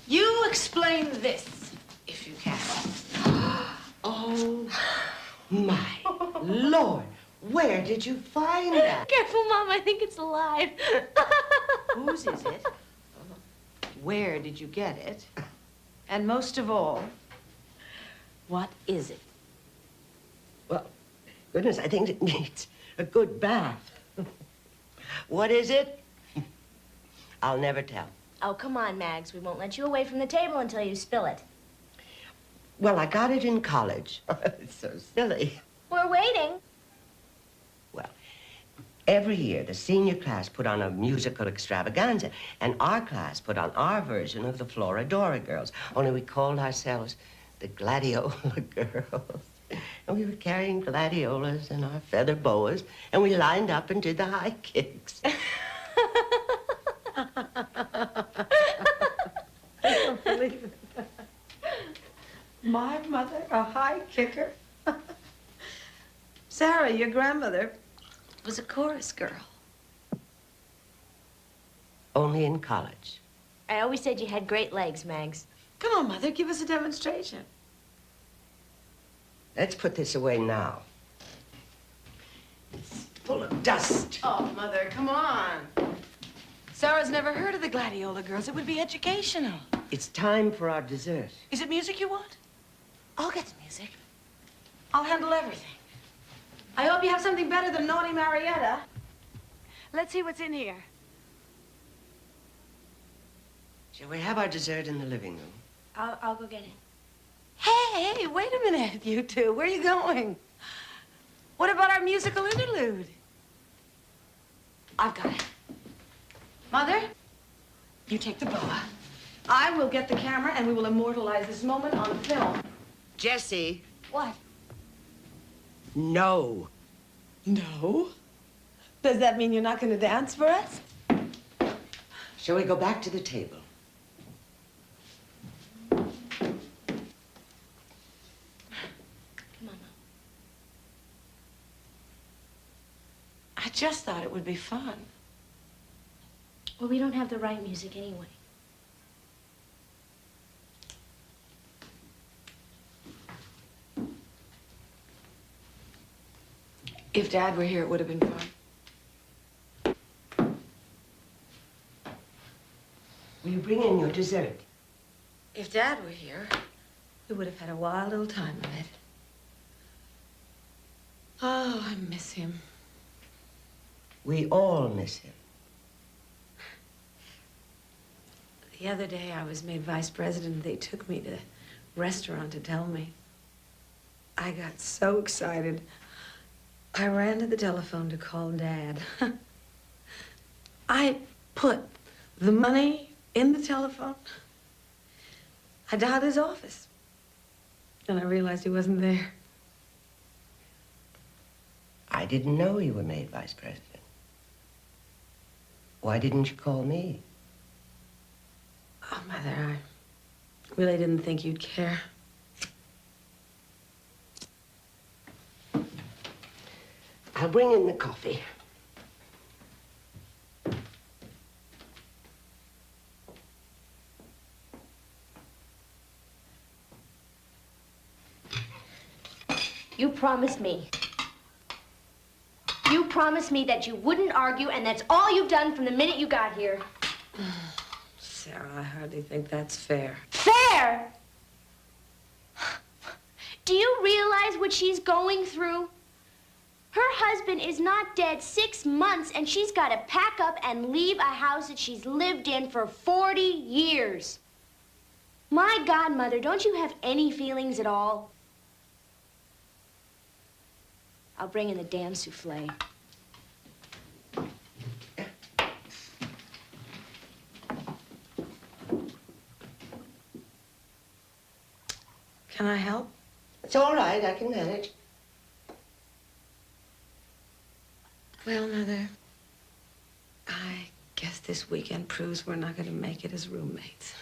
You explain this, if you can. Oh, my Lord. Where did you find that? Careful, Mom, I think it's alive. Whose is it? Where did you get it? And most of all, what is it? Well, goodness, I think it needs a good bath. What is it? I'll never tell. Oh, come on, Mags. We won't let you away from the table until you spill it. Well, I got it in college. It's so silly. We're waiting. Well, every year the senior class put on a musical extravaganza, and our class put on our version of the Florodora Girls, only we called ourselves the Gladiola Girls. And we were carrying gladiolas and our feather boas, and we lined up and did the high kicks. I don't believe it. My mother, a high kicker? Sarah, your grandmother, was a chorus girl. Only in college. I always said you had great legs, Mags. Come on, Mother, give us a demonstration. Let's put this away now. It's full of dust. Oh, Mother, come on. Sarah's never heard of the Gladiola Girls. It would be educational. It's time for our dessert. Is it music you want? I'll get the music. I'll handle everything. I hope you have something better than Naughty Marietta. Let's see what's in here. Shall we have our dessert in the living room? I'll go get it. Hey, wait a minute, you two. Where are you going? What about our musical interlude? I've got it. Mother, you take the boa. I will get the camera, and we will immortalize this moment on film. Jessie. What? No. No? Does that mean you're not going to dance for us? Shall we go back to the table? Come on, Mom. I just thought it would be fun. Well, we don't have the right music anyway. If Dad were here, it would have been fun. Will you bring in your dessert? If Dad were here, we would have had a wild little time of it. Oh, I miss him. We all miss him. The other day, I was made vice president, and they took me to a restaurant to tell me. I got so excited. I ran to the telephone to call Dad. I put the money in the telephone. I dialed his office. And I realized he wasn't there. I didn't know you were made vice president. Why didn't you call me? Oh, Mother, I really didn't think you'd care. I'll bring in the coffee. You promised me. You promised me that you wouldn't argue, and that's all you've done from the minute you got here. Sarah, I hardly think that's fair. Fair? Do you realize what she's going through? Her husband is not dead 6 months, and she's got to pack up and leave a house that she's lived in for 40 years. My God, Mother, don't you have any feelings at all? I'll bring in the damn souffle. Can I help? It's all right, I can manage. Well, Mother, I guess this weekend proves we're not going to make it as roommates.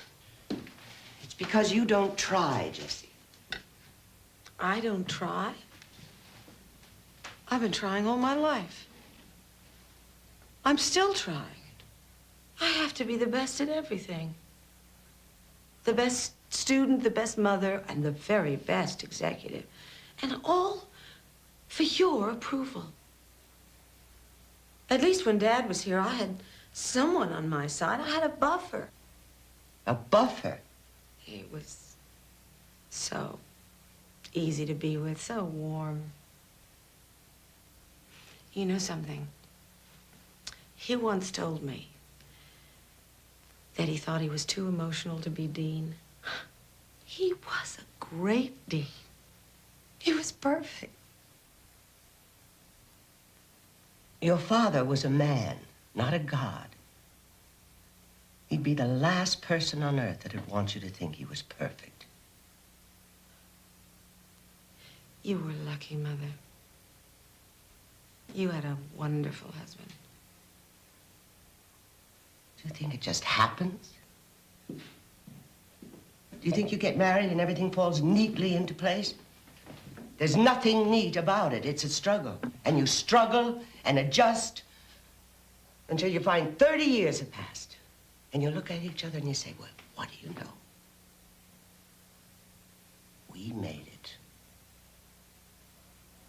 It's because you don't try, Jessie. I don't try. I've been trying all my life. I'm still trying. I have to be the best at everything. The best student, the best mother, and the very best executive. And all for your approval. At least when Dad was here, I had someone on my side. I had a buffer. A buffer? It was so easy to be with, so warm. You know something? He once told me that he thought he was too emotional to be dean. He was a great dean. He was perfect. Your father was a man, not a god. He'd be the last person on earth that would want you to think he was perfect. You were lucky, Mother. You had a wonderful husband. Do you think it just happens? Do you think you get married and everything falls neatly into place? There's nothing neat about it. It's a struggle. And you struggle and adjust until you find 30 years have passed. And you look at each other and you say, well, what do you know? We made it.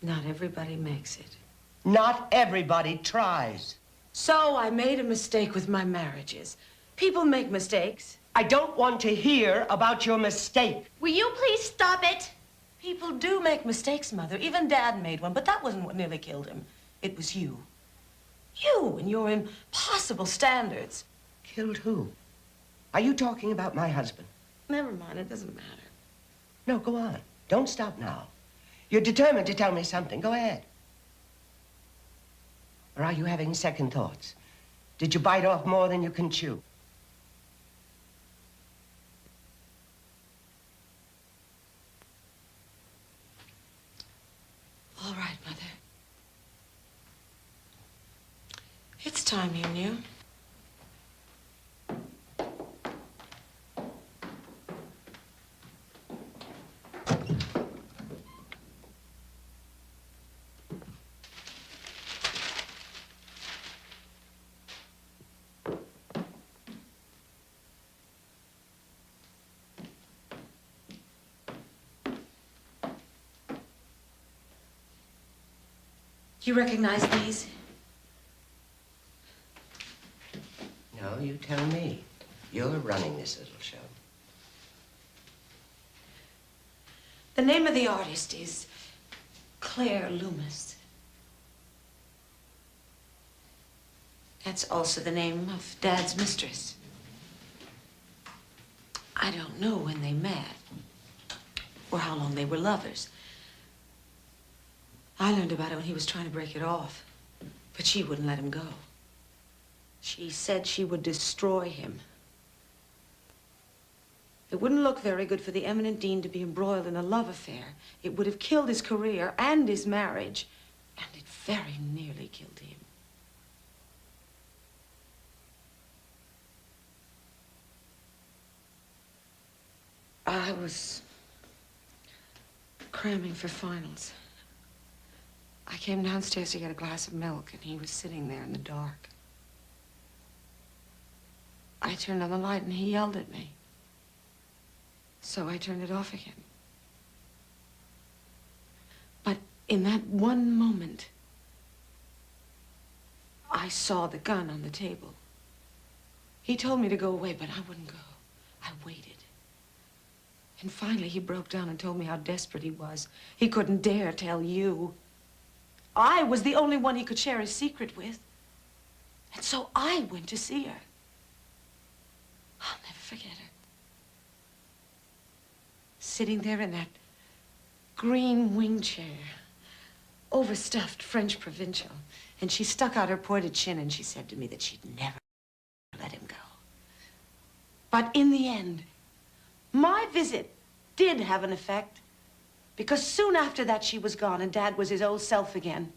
Not everybody makes it. Not everybody tries. So I made a mistake with my marriages. People make mistakes. I don't want to hear about your mistake. Will you please stop it? People do make mistakes, Mother. Even Dad made one, but that wasn't what nearly killed him. It was you. You and your impossible standards. Killed who? Are you talking about my husband? Never mind, it doesn't matter. No, go on. Don't stop now. You're determined to tell me something. Go ahead. Or are you having second thoughts? Did you bite off more than you can chew? All right, Mother. It's time you knew. You recognize these? No, you tell me. You're running this little show. The name of the artist is Claire Loomis. That's also the name of Dad's mistress. I don't know when they met or how long they were lovers. I learned about it when he was trying to break it off, but she wouldn't let him go. She said she would destroy him. It wouldn't look very good for the eminent dean to be embroiled in a love affair. It would have killed his career and his marriage, and it very nearly killed him. I was cramming for finals. I came downstairs to get a glass of milk, and he was sitting there in the dark. I turned on the light, and he yelled at me. So I turned it off again. But in that one moment, I saw the gun on the table. He told me to go away, but I wouldn't go. I waited. And finally, he broke down and told me how desperate he was. He couldn't dare tell you. I was the only one he could share his secret with. And so I went to see her. I'll never forget her. Sitting there in that green wing chair, overstuffed French provincial. And she stuck out her pointed chin and she said to me that she'd never let him go. But in the end, my visit did have an effect. Because soon after that, she was gone, and Dad was his old self again.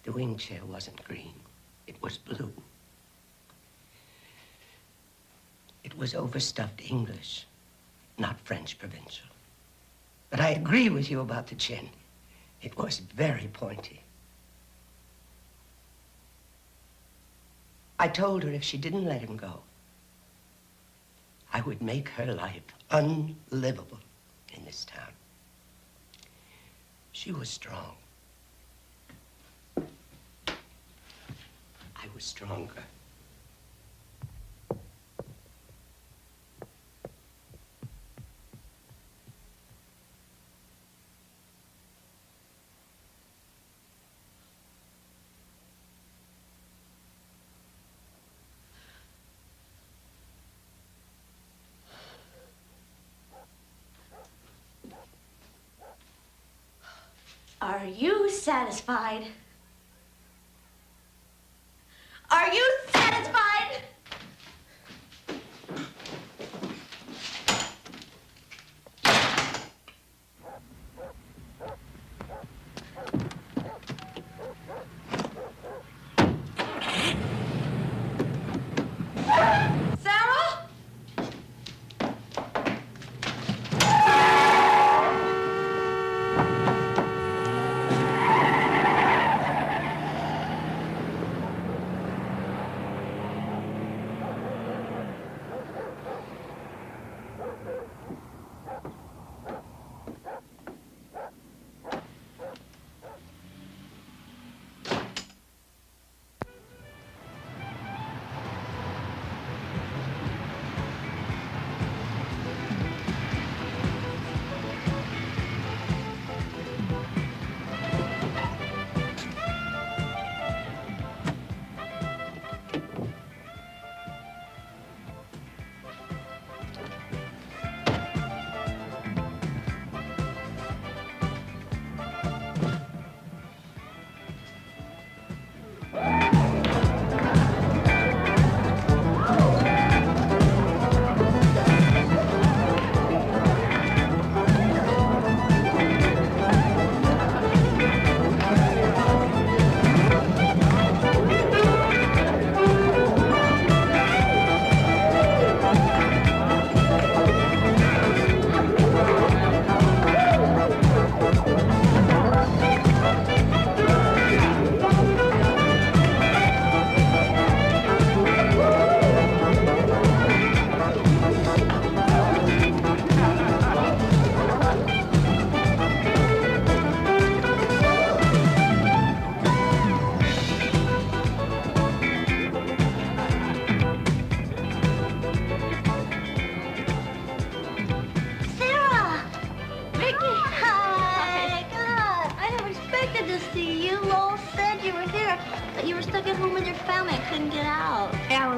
The wing chair wasn't green. It was blue. It was overstuffed English, not French provincial. But I agree with you about the chin. It was very pointy. I told her if she didn't let him go, I would make her life unlivable in this town. She was strong. I was stronger. Are you satisfied? Are you satisfied? Sarah?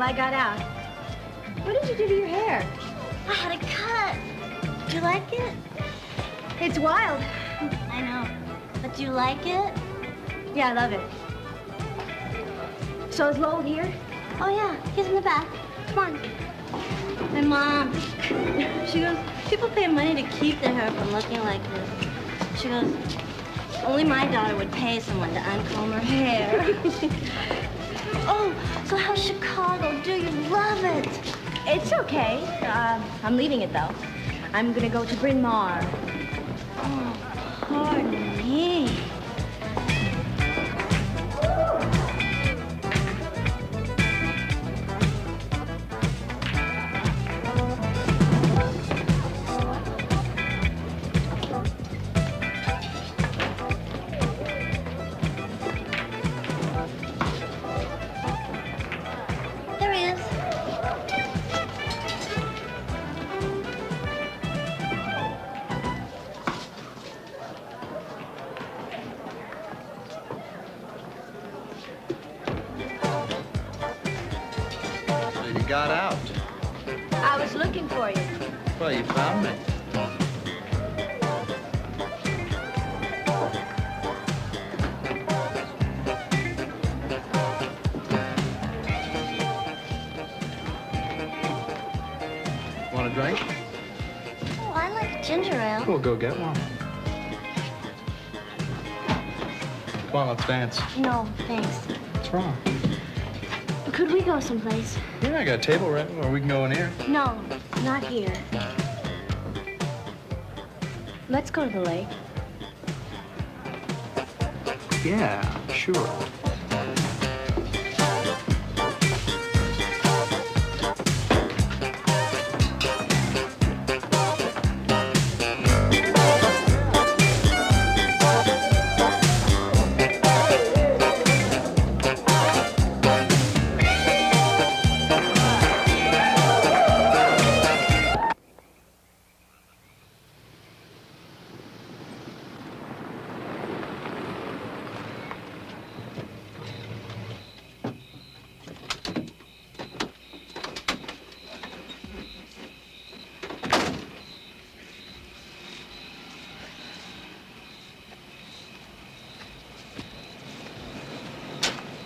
I got out. What did you do to your hair? I had a cut. Do you like it? It's wild. I know. But do you like it? Yeah, I love it. So is Lowell here? Oh, yeah. He's in the back. Come on. My mom, she goes, people pay money to keep their hair from looking like this. She goes, only my daughter would pay someone to uncomb her hair. Oh, so how's Chicago? Do you love it? It's okay. I'm leaving it, though. I'm gonna go to Bryn Mawr. Oh, pardon me. Got out. I was looking for you. Well, you found me. Want a drink? Oh, I like ginger ale. We'll go get one. Come on, let's dance. No, thanks. What's wrong? Could we go someplace? Yeah, I got a table ready, or we can go in here. No, not here. Let's go to the lake. Yeah, sure.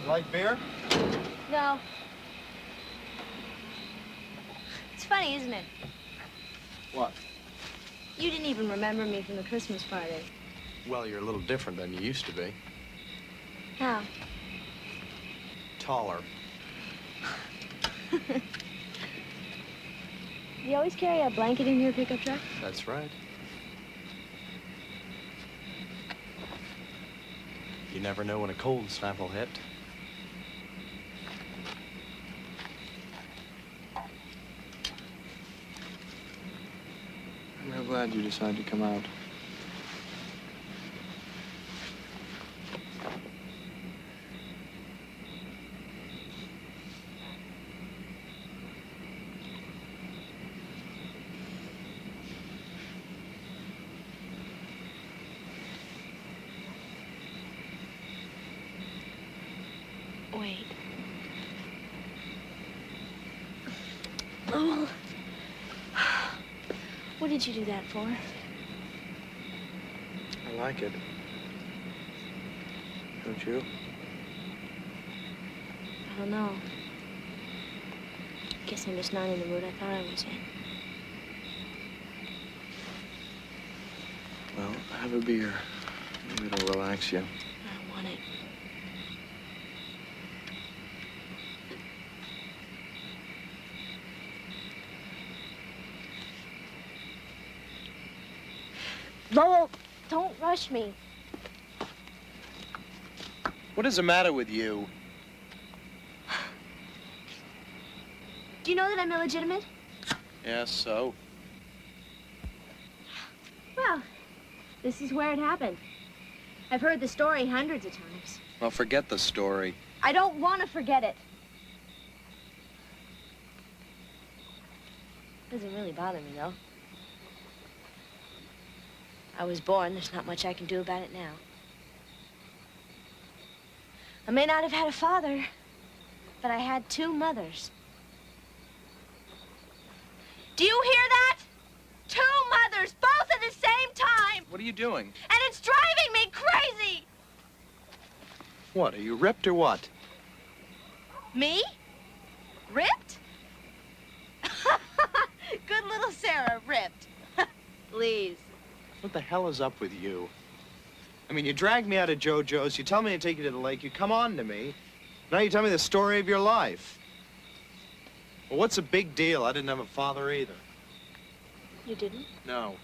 Like beer? No. It's funny, isn't it? What? You didn't even remember me from the Christmas party. Well, you're a little different than you used to be. How? Taller. You always carry a blanket in your pickup truck? That's right. You never know when a cold snap will hit. I'm real glad you decided to come out. Wait. Oh. What did you do that for? I like it. Don't you? I don't know. Guess I'm just not in the mood I thought I was in. Well, have a beer. Maybe it'll relax you. I don't want it. Lowell, don't rush me. What is the matter with you? Do you know that I'm illegitimate? Yes, so? Well, this is where it happened. I've heard the story hundreds of times. Well, forget the story. I don't want to forget it. Doesn't really bother me, though. I was born. There's not much I can do about it now. I may not have had a father, but I had two mothers. Do you hear that? Two mothers, both at the same time! What are you doing? And it's driving me crazy! What, are you ripped or what? Me? Ripped? Good little Sarah, ripped. Please. What the hell is up with you? I mean, you dragged me out of JoJo's, you tell me to take you to the lake, you come on to me. Now you tell me the story of your life. Well, what's the big deal? I didn't have a father either. You didn't? No.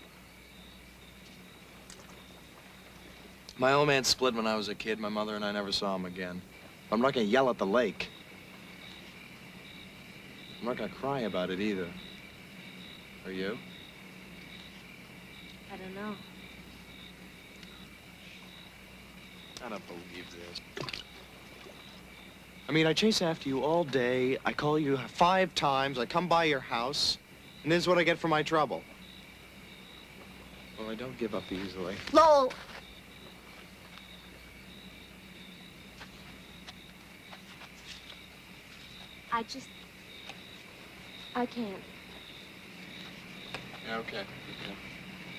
My old man split when I was a kid. My mother and I never saw him again. I'm not gonna yell at the lake. I'm not gonna cry about it either. Are you? I don't know. I don't believe this. I mean, I chase after you all day. I call you 5 times. I come by your house. And this is what I get for my trouble. Well, I don't give up easily. Lowell! I can't. Yeah, okay.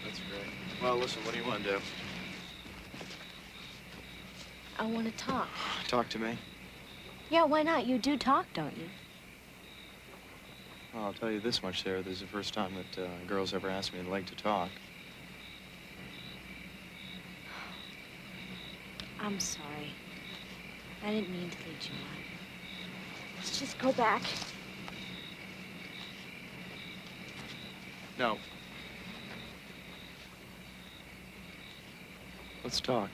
That's great. Well, listen, what do you want to do? I want to talk. Talk to me. Yeah, why not? You do talk, don't you? Well, I'll tell you this much, Sarah. This is the first time that a girl's ever asked me to like to talk. I'm sorry. I didn't mean to lead you on. Let's just go back. No. Let's talk.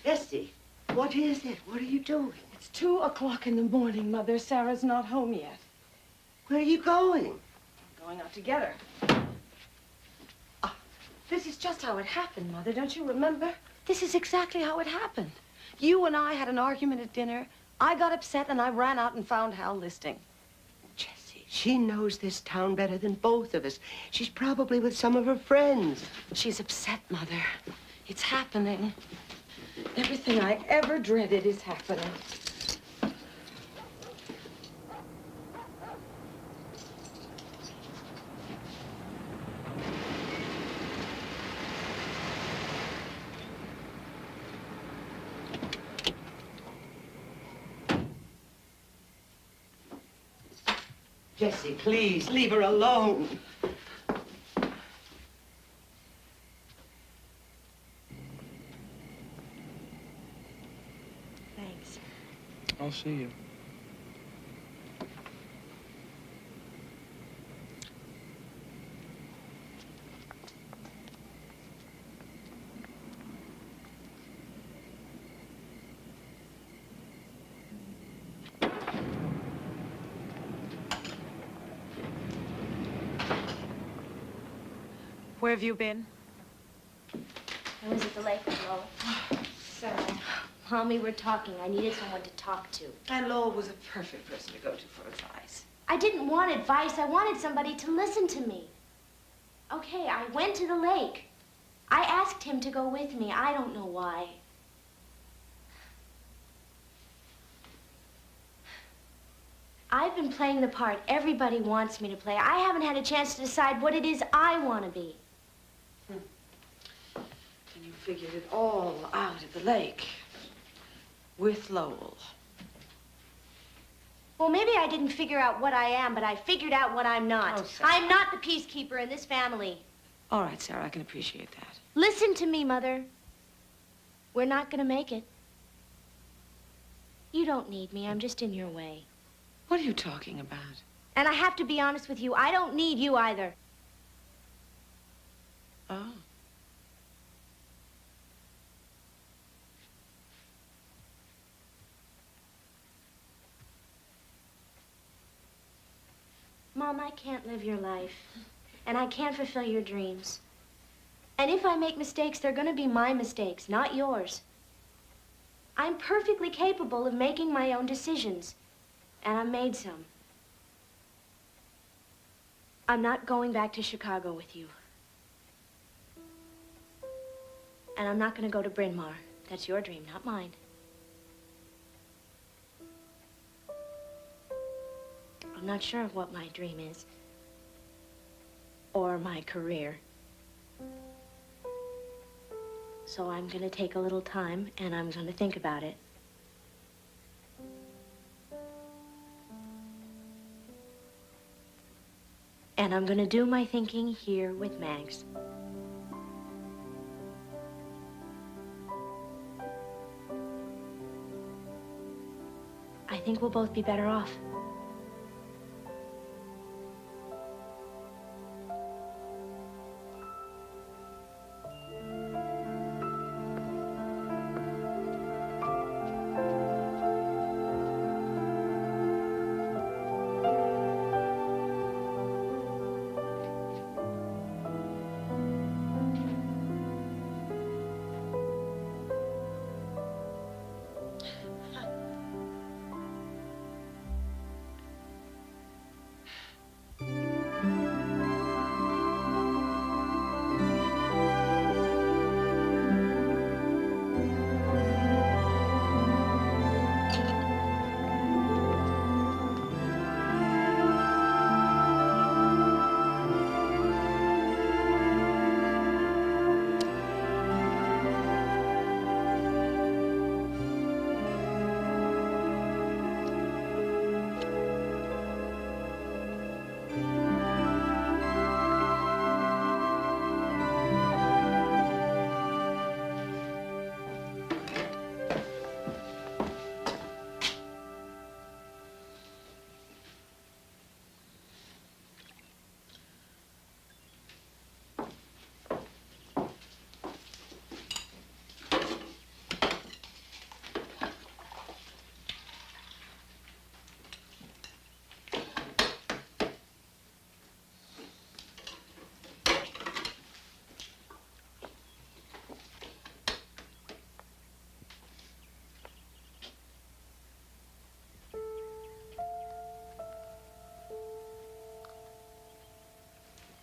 Bessie, what is it? What are you doing? It's 2 o'clock in the morning, Mother. Sarah's not home yet. Where are you going? We're going out to get her. This is just how it happened, Mother. Don't you remember? This is exactly how it happened. You and I had an argument at dinner. I got upset and I ran out and found Hal Listing. Jessie, she knows this town better than both of us. She's probably with some of her friends. She's upset, Mother. It's happening. Everything I ever dreaded is happening. Jessie, please, leave her alone. Thanks. I'll see you. Where have you been? I was at the lake with Lola. Sarah. Mommy, we're talking. I needed someone to talk to. And Lowell was a perfect person to go to for advice. I didn't want advice. I wanted somebody to listen to me. Okay, I went to the lake. I asked him to go with me. I don't know why. I've been playing the part everybody wants me to play. I haven't had a chance to decide what it is I want to be. And you figured it all out at the lake. With Lowell. Well, maybe I didn't figure out what I am, but I figured out what I'm not. Oh, Sarah. I'm not the peacekeeper in this family. All right, Sarah, I can appreciate that. Listen to me, Mother. We're not gonna make it. You don't need me. I'm just in your way. What are you talking about? And I have to be honest with you. I don't need you either. Oh. Mom, I can't live your life. And I can't fulfill your dreams. And if I make mistakes, they're gonna be my mistakes, not yours. I'm perfectly capable of making my own decisions. And I made some. I'm not going back to Chicago with you. And I'm not gonna go to Bryn Mawr. That's your dream, not mine. I'm not sure of what my dream is. Or my career. So I'm gonna take a little time and I'm gonna think about it. And I'm gonna do my thinking here with Mags. I think we'll both be better off.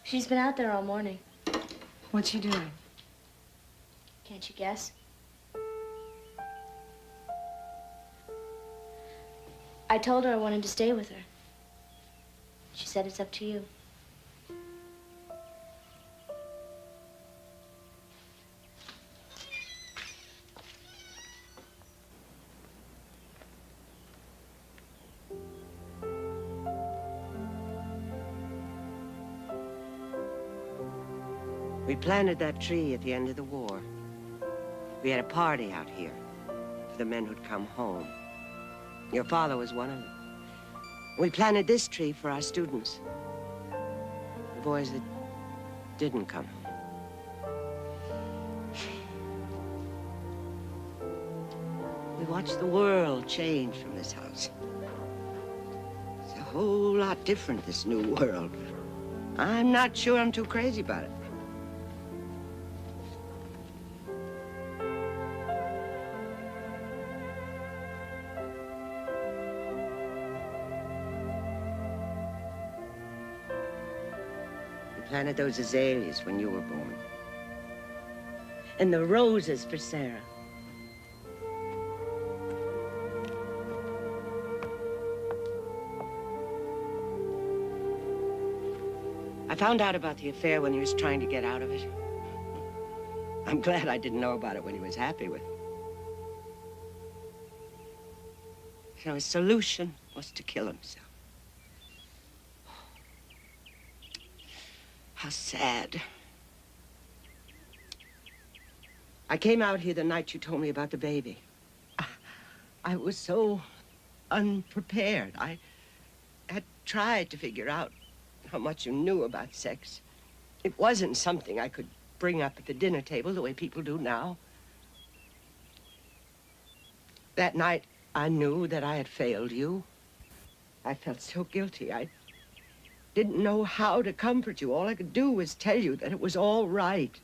She's been out there all morning. What's she doing? Can't you guess? I told her I wanted to stay with her. She said it's up to you. We planted that tree at the end of the war. We had a party out here for the men who'd come home. Your father was one of them. We planted this tree for our students, the boys that didn't come home. We watched the world change from this house. It's a whole lot different, this new world. I'm not sure I'm too crazy about it. Planted those azaleas when you were born. And the roses for Sarah. I found out about the affair when he was trying to get out of it. I'm glad I didn't know about it when he was happy with it. So his solution was to kill himself. How sad. I came out here the night you told me about the baby. I was so unprepared. I had tried to figure out how much you knew about sex. It wasn't something I could bring up at the dinner table the way people do now. That night, I knew that I had failed you. I felt so guilty. I didn't know how to comfort you. All I could do was tell you that it was all right.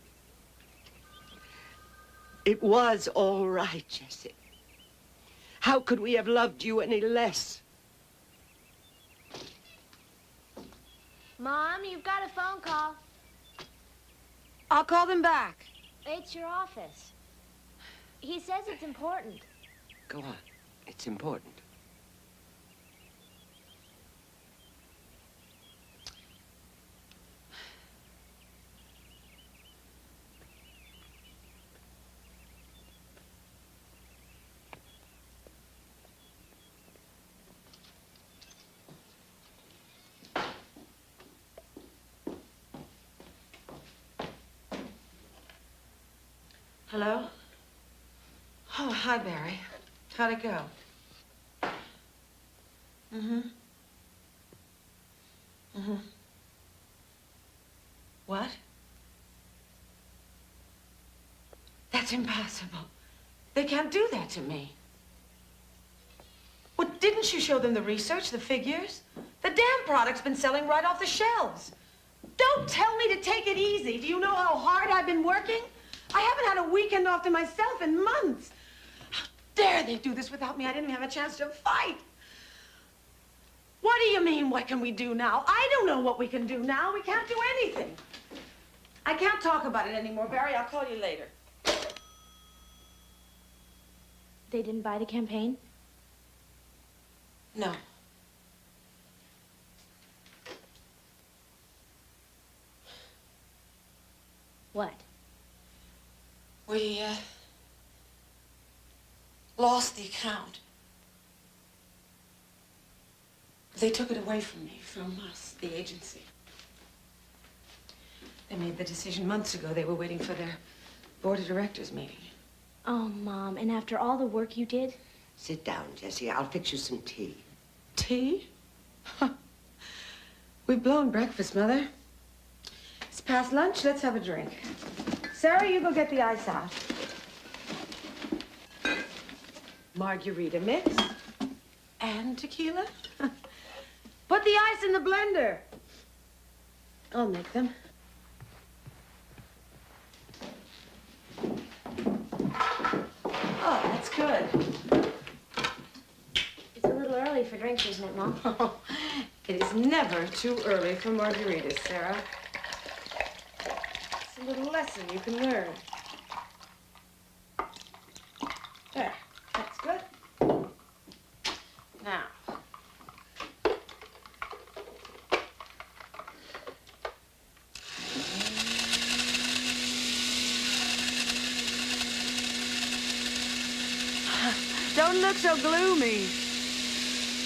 It was all right, Jessie. How could we have loved you any less? Mom, you've got a phone call. I'll call them back. It's your office. He says it's important. Go on. It's important. Hello? Oh, hi, Barry. How'd it go? What? That's impossible. They can't do that to me. Well, didn't you show them the research, the figures? The damn product's been selling right off the shelves. Don't tell me to take it easy. Do you know how hard I've been working? I haven't had a weekend off to myself in months. How dare they do this without me? I didn't even have a chance to fight. What do you mean, what can we do now? I don't know what we can do now. We can't do anything. I can't talk about it anymore, Barry. I'll call you later. They didn't buy the campaign? No. What? We, lost the account. They took it away from me, from us, the agency. They made the decision months ago. They were waiting for their board of directors meeting. Oh, Mom, and after all the work you did? Sit down, Jessie. I'll fix you some tea. Tea? We've blown breakfast, Mother. It's past lunch. Let's have a drink. Sarah, you go get the ice out. Margarita mix and tequila. Put the ice in the blender. I'll make them. Oh, that's good. It's a little early for drinks, isn't it, Mom? It is never too early for margaritas, Sarah. a little lesson you can learn. There, that's good. Now. Don't look so gloomy.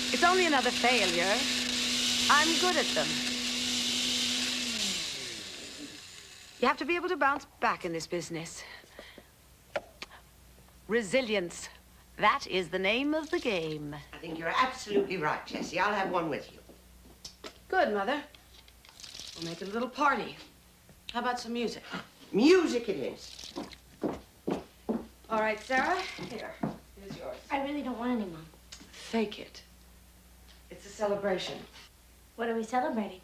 It's only another failure. I'm good at them. You have to be able to bounce back in this business. Resilience. That is the name of the game. I think you're absolutely right, Jessie. I'll have one with you. Good, Mother. We'll make it a little party. How about some music? Music it is. All right, Sarah. Here. Here's yours. I really don't want any, Mom. Fake it. It's a celebration. What are we celebrating?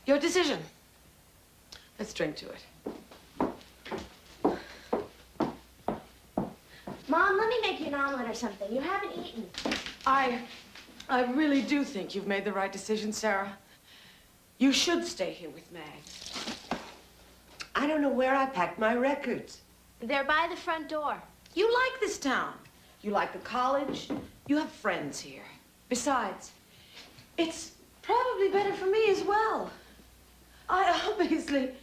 Your decision. Let's drink to it. Mom, let me make you an omelet or something. You haven't eaten. I really do think you've made the right decision, Sarah. You should stay here with Mag. I don't know where I packed my records. They're by the front door. You like this town. You like the college. You have friends here. Besides, it's probably better for me as well. I obviously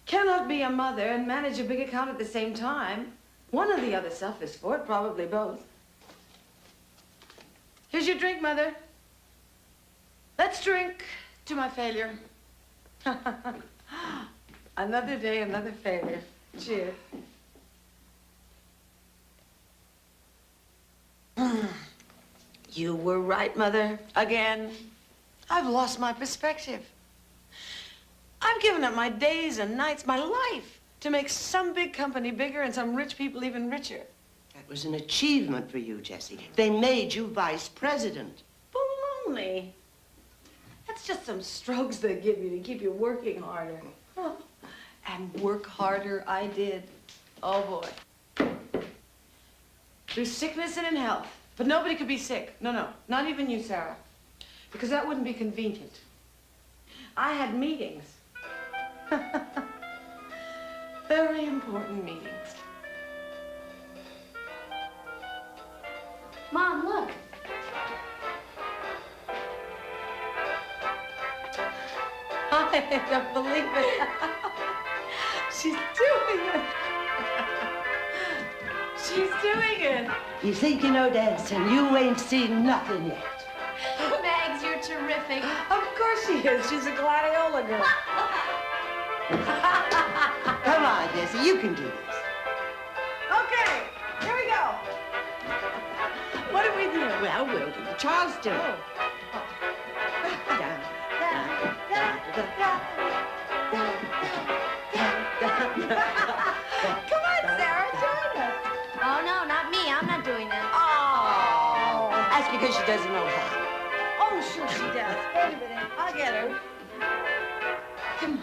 cannot be a mother and manage a big account at the same time. One or the other suffers for it, probably both. Here's your drink, Mother. Let's drink to my failure. Another day, another failure. Cheers. You were right, Mother. Again. I've lost my perspective. I've given up my days and nights, my life, to make some big company bigger and some rich people even richer. That was an achievement for you, Jessie. They made you vice president. Baloney. That's just some strokes they give you to keep you working harder. Oh. And work harder I did. Oh, boy. Through sickness and in health. But nobody could be sick. No, no. Not even you, Sarah. Because that wouldn't be convenient. I had meetings. Very important meetings. Mom, look. I don't believe it. She's doing it. She's doing it. You think you know dancing, you ain't seen nothing yet. Mags, you're terrific. Of course she is. She's a gladiola girl. Come on, Jessie, you can do this. Okay, here we go. What are we doing? Well, we'll do the Charleston. Oh. Down, down, down, down, Come on, Sarah, join us. Oh, no, not me. I'm not doing that. Oh. That's because she doesn't know how. Oh, sure she does. Wait a minute. I'll get her. Come on.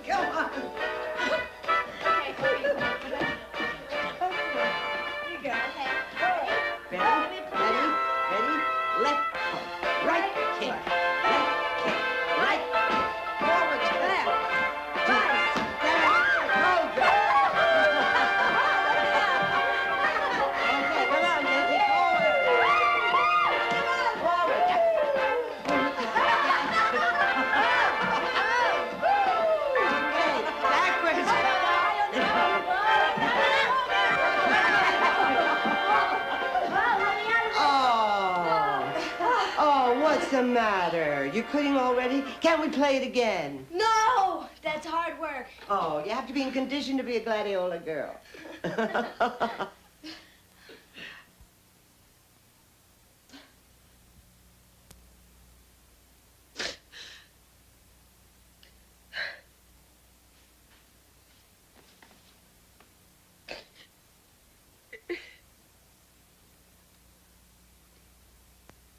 Come on. Okay, hurry. Okay. You go. Okay. Ready? Ready? Ready? Left hook. Right kick. Left kick. Right kick. Forward to left. Twice. Over. Okay, come on, Jessie. Forward. Forward. Okay, backwards. Oh, what's the matter? You quitting already? Can't we play it again? No, that's hard work. Oh, you have to be in condition to be a gladiola girl.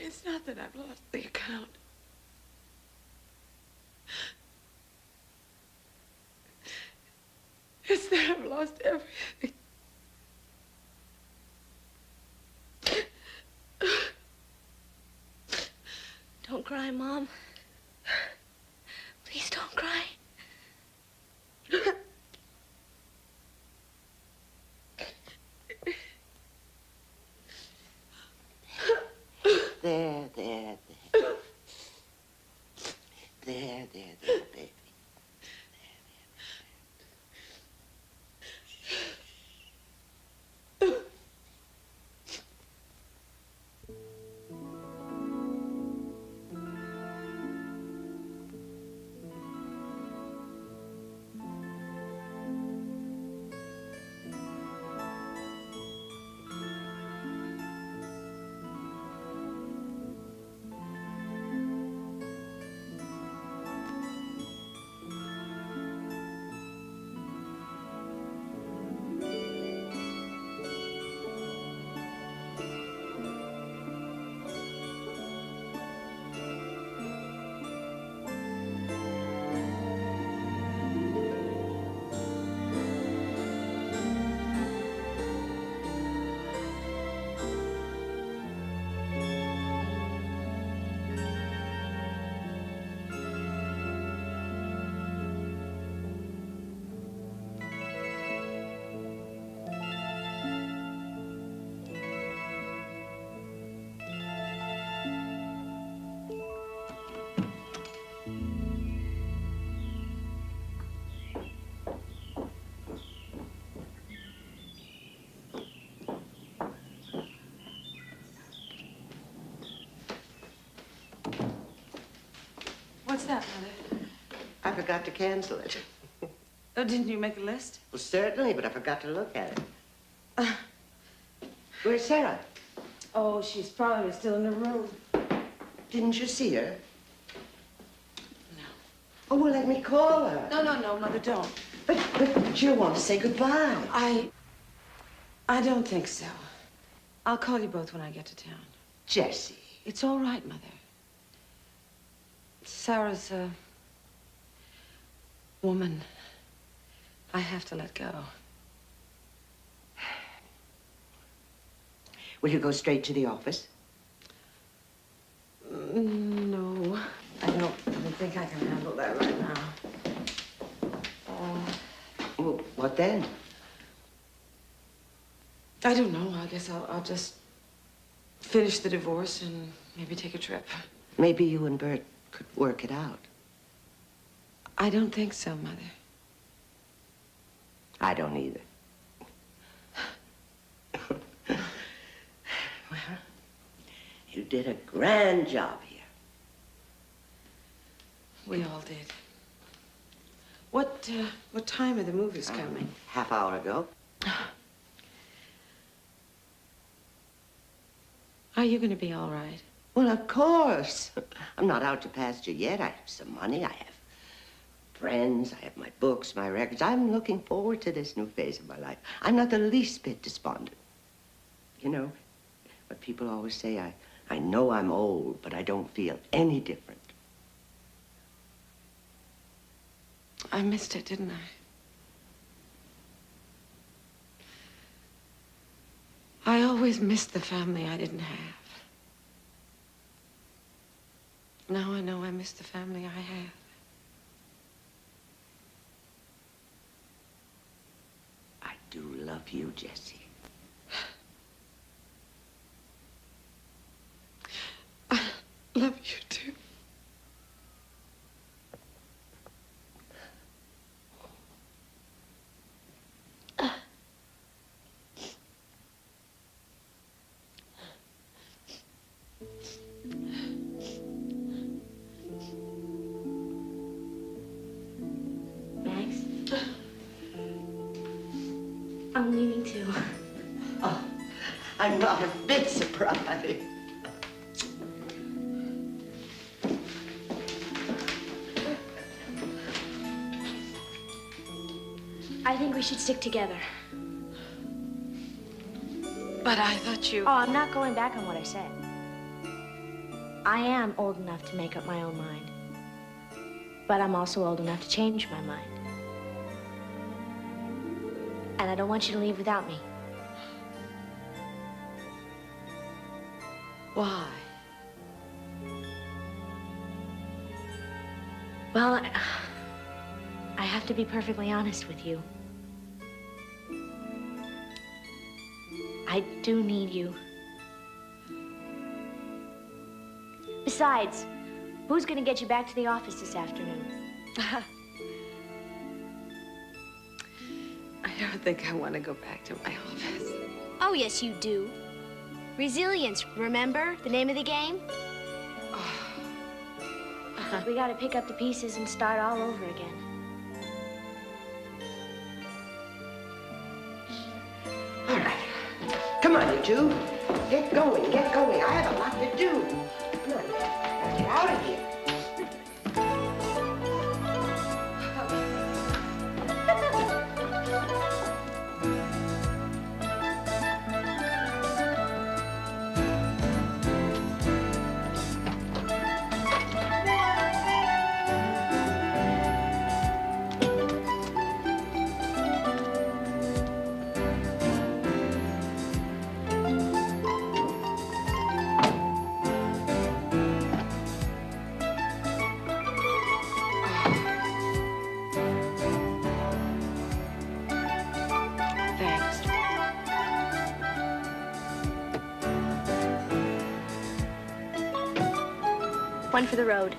It's not that I've lost the account. It's that I've lost everything. Don't cry, Mom. Please don't cry. What's that, Mother? I forgot to cancel it. Oh, didn't you make a list? Well, certainly, but I forgot to look at it. Where's Sarah? Oh, she's probably still in the room. Didn't you see her? No. Oh, well, let me call her. No, Mother, don't. But you'll want to say goodbye. I don't think so. I'll call you both when I get to town. Jessie. It's all right, Mother. Sarah's a woman I have to let go. Will you go straight to the office? No, I don't think I can handle that right now. Well, what then? I don't know. I guess I'll just finish the divorce and maybe take a trip. Maybe you and Bert could work it out. I don't think so, Mother. I don't either. Well, you did a grand job here. We all did. What time are the movies coming? Half hour ago. Are you going to be all right? Well, of course. I'm not out to pasture yet. I have some money. I have friends. I have my books, my records. I'm looking forward to this new phase of my life. I'm not the least bit despondent. You know, what people always say, I know I'm old, but I don't feel any different. I missed it, didn't I? I always missed the family I didn't have. Now I know I miss the family I have. I do love you, Jessie. I love you, too. I'm leaving too. Oh, I'm not a bit surprised. I think we should stick together. But I thought you... Oh, I'm not going back on what I said. I am old enough to make up my own mind. But I'm also old enough to change my mind. And I don't want you to leave without me. Why? Well, I have to be perfectly honest with you. I do need you. Besides, who's gonna get you back to the office this afternoon? I don't think I want to go back to my office. Oh, yes, you do. Resilience, remember the name of the game? We gotta pick up the pieces and start all over again. All right. Come on, you two. Get going, get going. I have a lot to do. Come on, let's get out of here. One for the road.